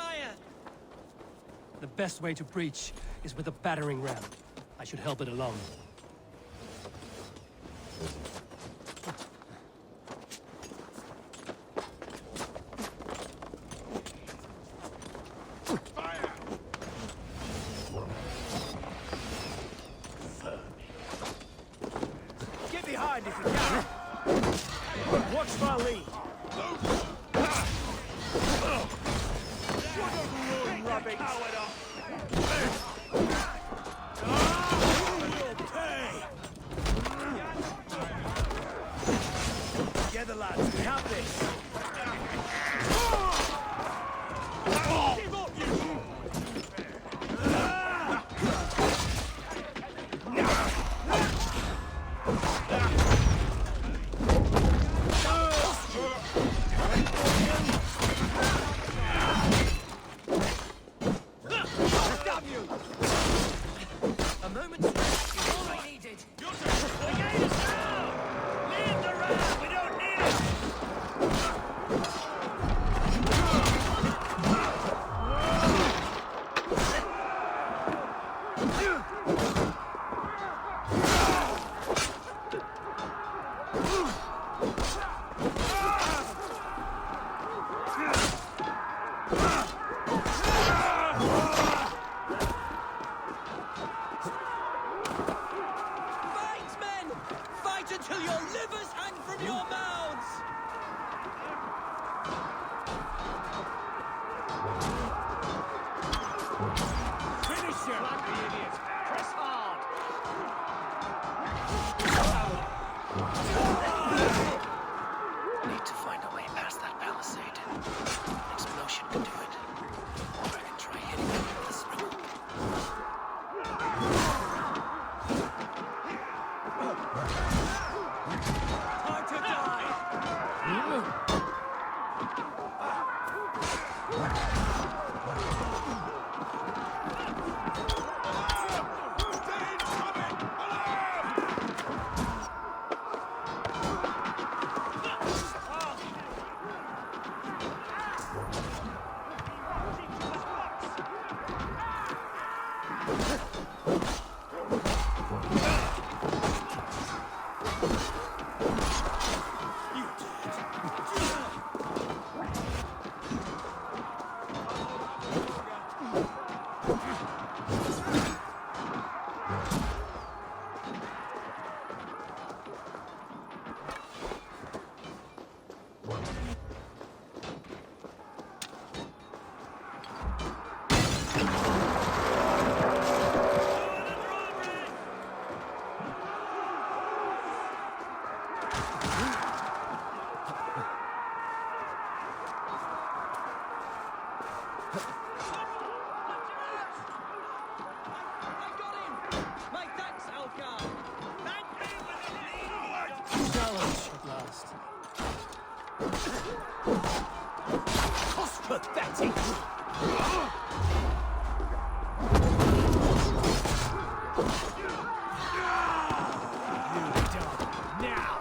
The best way to breach is with a battering ram. I should help it along.
Get behind if you can. Watch my lead. Together, lads, we have this. Give up, you!
A moment's rest is all I needed.
The gate is down! Leave the ram! We don't need it!
Fight, men! Fight until your livers hang from your mouths!
Finish him! Idiot! Press hard!
Need to find a way past that palisade. Explosion can do it. Or I can try hitting it with a spring.
Time to die!
My thanks, Algar!
Challenge at last.
Pathetic! Now!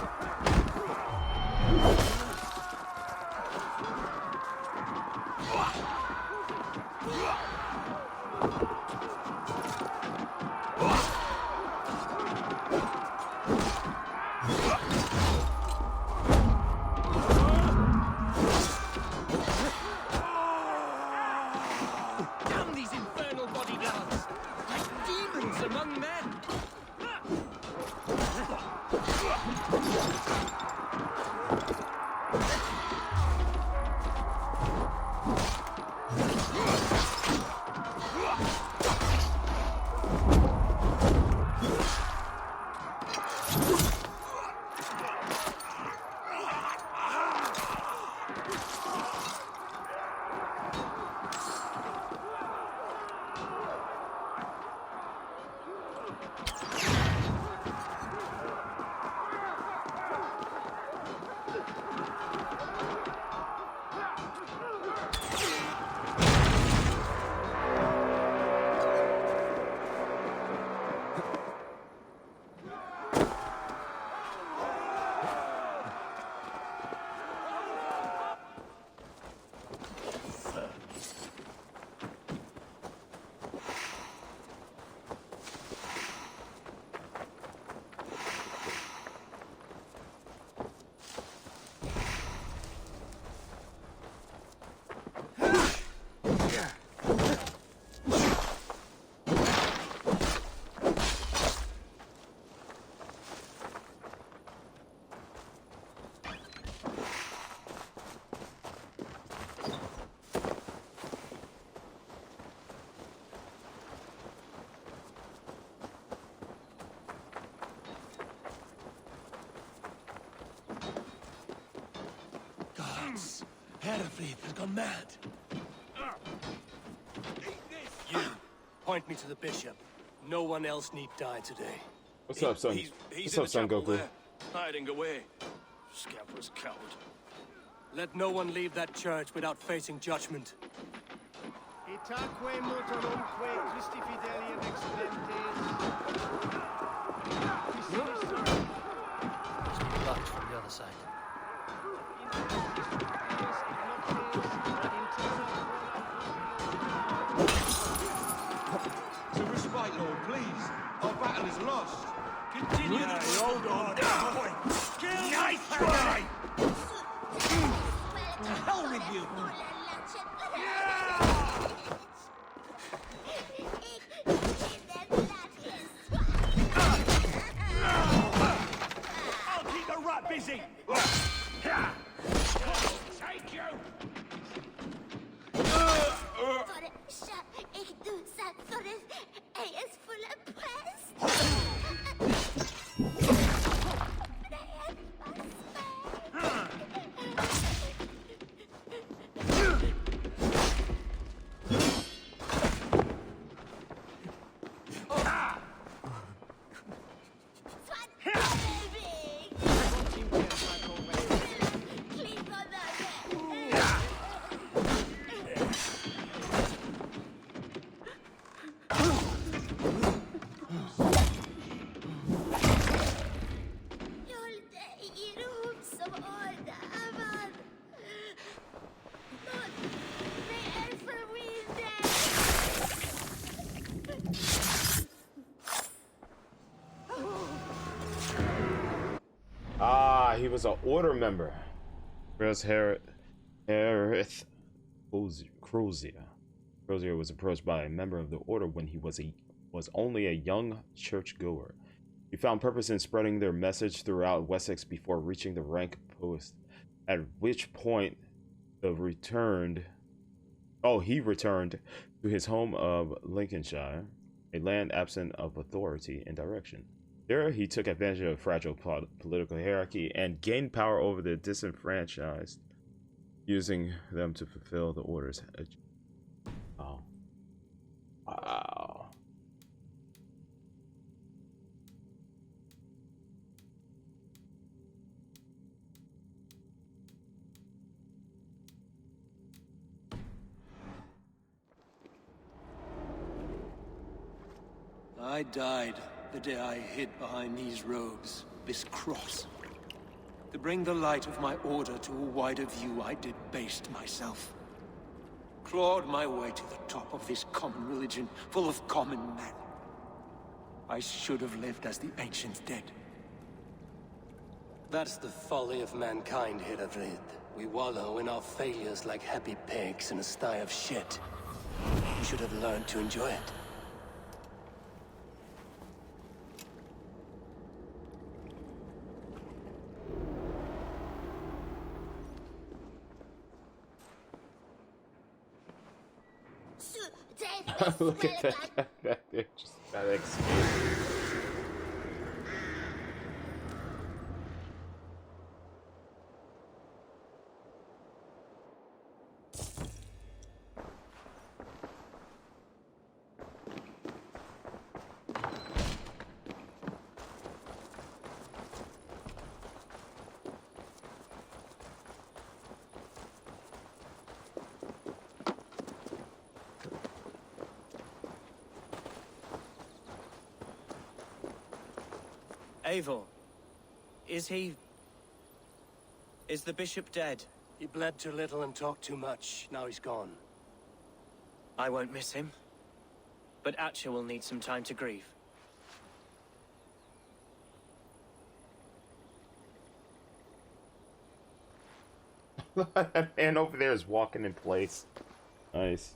Herefrith has gone mad. You, point me to the bishop. No one else need die today.
What's up, son?
He's
What's up, Son Goku?
there, hiding away. Scabrous coward.
Let no one leave that church without facing judgment.
Itaque motorumque Christi fidelium
Blocked from the other side.
To respite, Lord, please. Our battle is lost.
Continue the hold on, boy. Nice try. To hell with you.
I'll keep the rat busy! Take you!
Ik doe zat voor het. Hij is volle pest.
Ah, he was an order member. Whereas Crozier was approached by a member of the order when he was only a young churchgoer. He found purpose in spreading their message throughout Wessex before reaching the rank post, at which point he returned to his home of Lincolnshire, a land absent of authority and direction. There, he took advantage of a fragile political hierarchy and gained power over the disenfranchised, using them to fulfill the orders. Oh. Wow.
I died the day I hid behind these robes, this cross. To bring the light of my order to a wider view, I debased myself. Clawed my way to the top of this common religion, full of common men. I should have lived as the ancients did. That's the folly of mankind, Herefrith. We wallow in our failures like happy pigs in a sty of shit. You should have learned to enjoy it.
Look at that guy back there, just got escaped.
Eivor, is the bishop dead?
He bled too little and talked too much. Now he's gone.
I won't miss him. But Atcha will need some time to grieve.
That man over there is walking in place. Nice.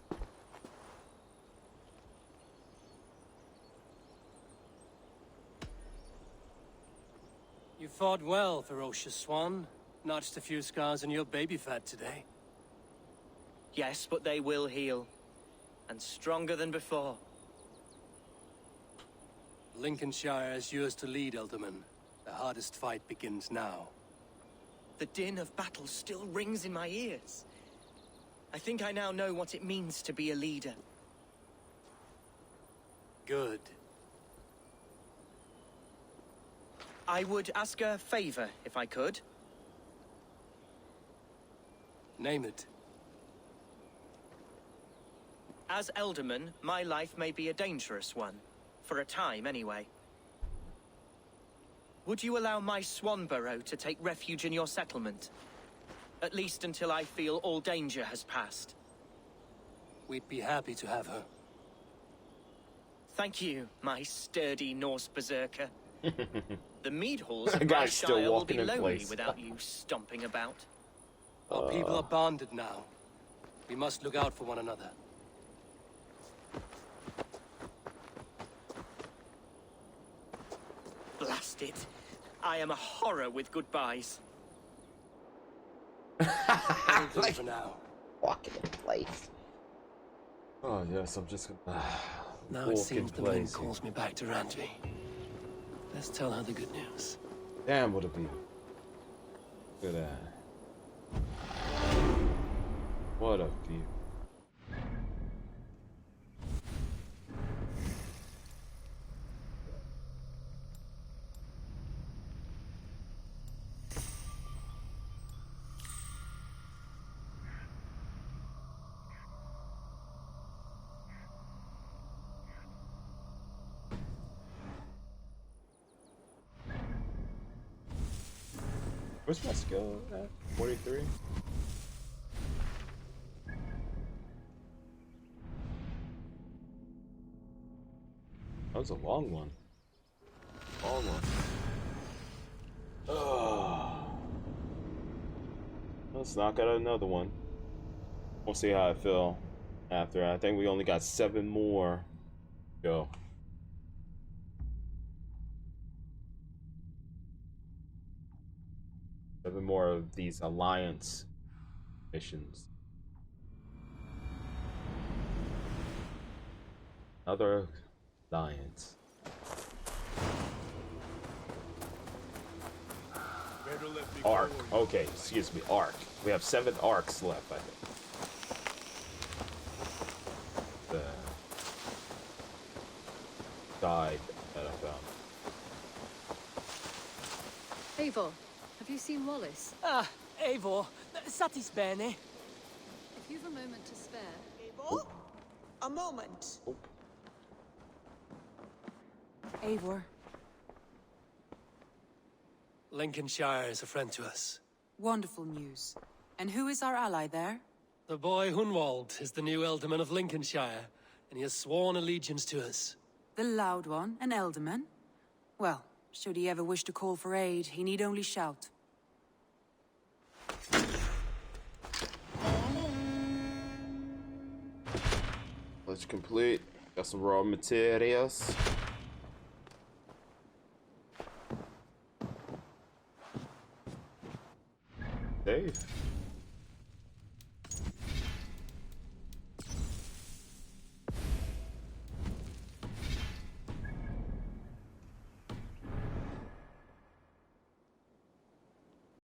You fought well, ferocious swan. Notched a few scars on your baby fat today.
Yes, but they will heal. And stronger than before.
Lincolnshire is yours to lead, Elderman. The hardest fight begins now.
The din of battle still rings in my ears. I think I now know what it means to be a leader.
Good.
I would ask a favor, if I could.
Name it.
As Elderman, my life may be a dangerous one. For a time, anyway. Would you allow my swan burrow to take refuge in your settlement? At least until I feel all danger has passed.
We'd be happy to have her.
Thank you, my sturdy Norse berserker. The mead halls
The
of
guy's
my
still
shire will
walking
be
in
lonely
place.
without you stomping about.
Our people are bonded now. We must look out for one another.
Blast it. I am a horror with goodbyes.
Like, for now.
Walking in place. Oh yes, I'm just gonna
Now
walk
it seems
in
the wind
place.
calls me back to Randvi. Let's tell her the good news.
Damn, what a view. Look at that. What a view. Where's my skill at? 43? That was a long one. Long one. Oh. Let's knock out another one. We'll see how I feel after. I think we only got 7 more. Go. Seven more of these alliance missions. Another alliance. Arc. Okay, excuse me. Arc. We have 7 arcs left, I think. The guide that I found.
Eivor, have you seen Wallace?
Ah, Eivor, satis bene.
If you've a moment to spare.
Eivor? A moment. Eivor.
Lincolnshire is a friend to us.
Wonderful news. And who is our ally there?
The boy Hunwald is the new Ealdorman of Lincolnshire, and he has sworn allegiance to us.
The loud one, an Ealdorman? Well, should he ever wish to call for aid, he need only shout.
Let's complete. Got some raw materials. Save.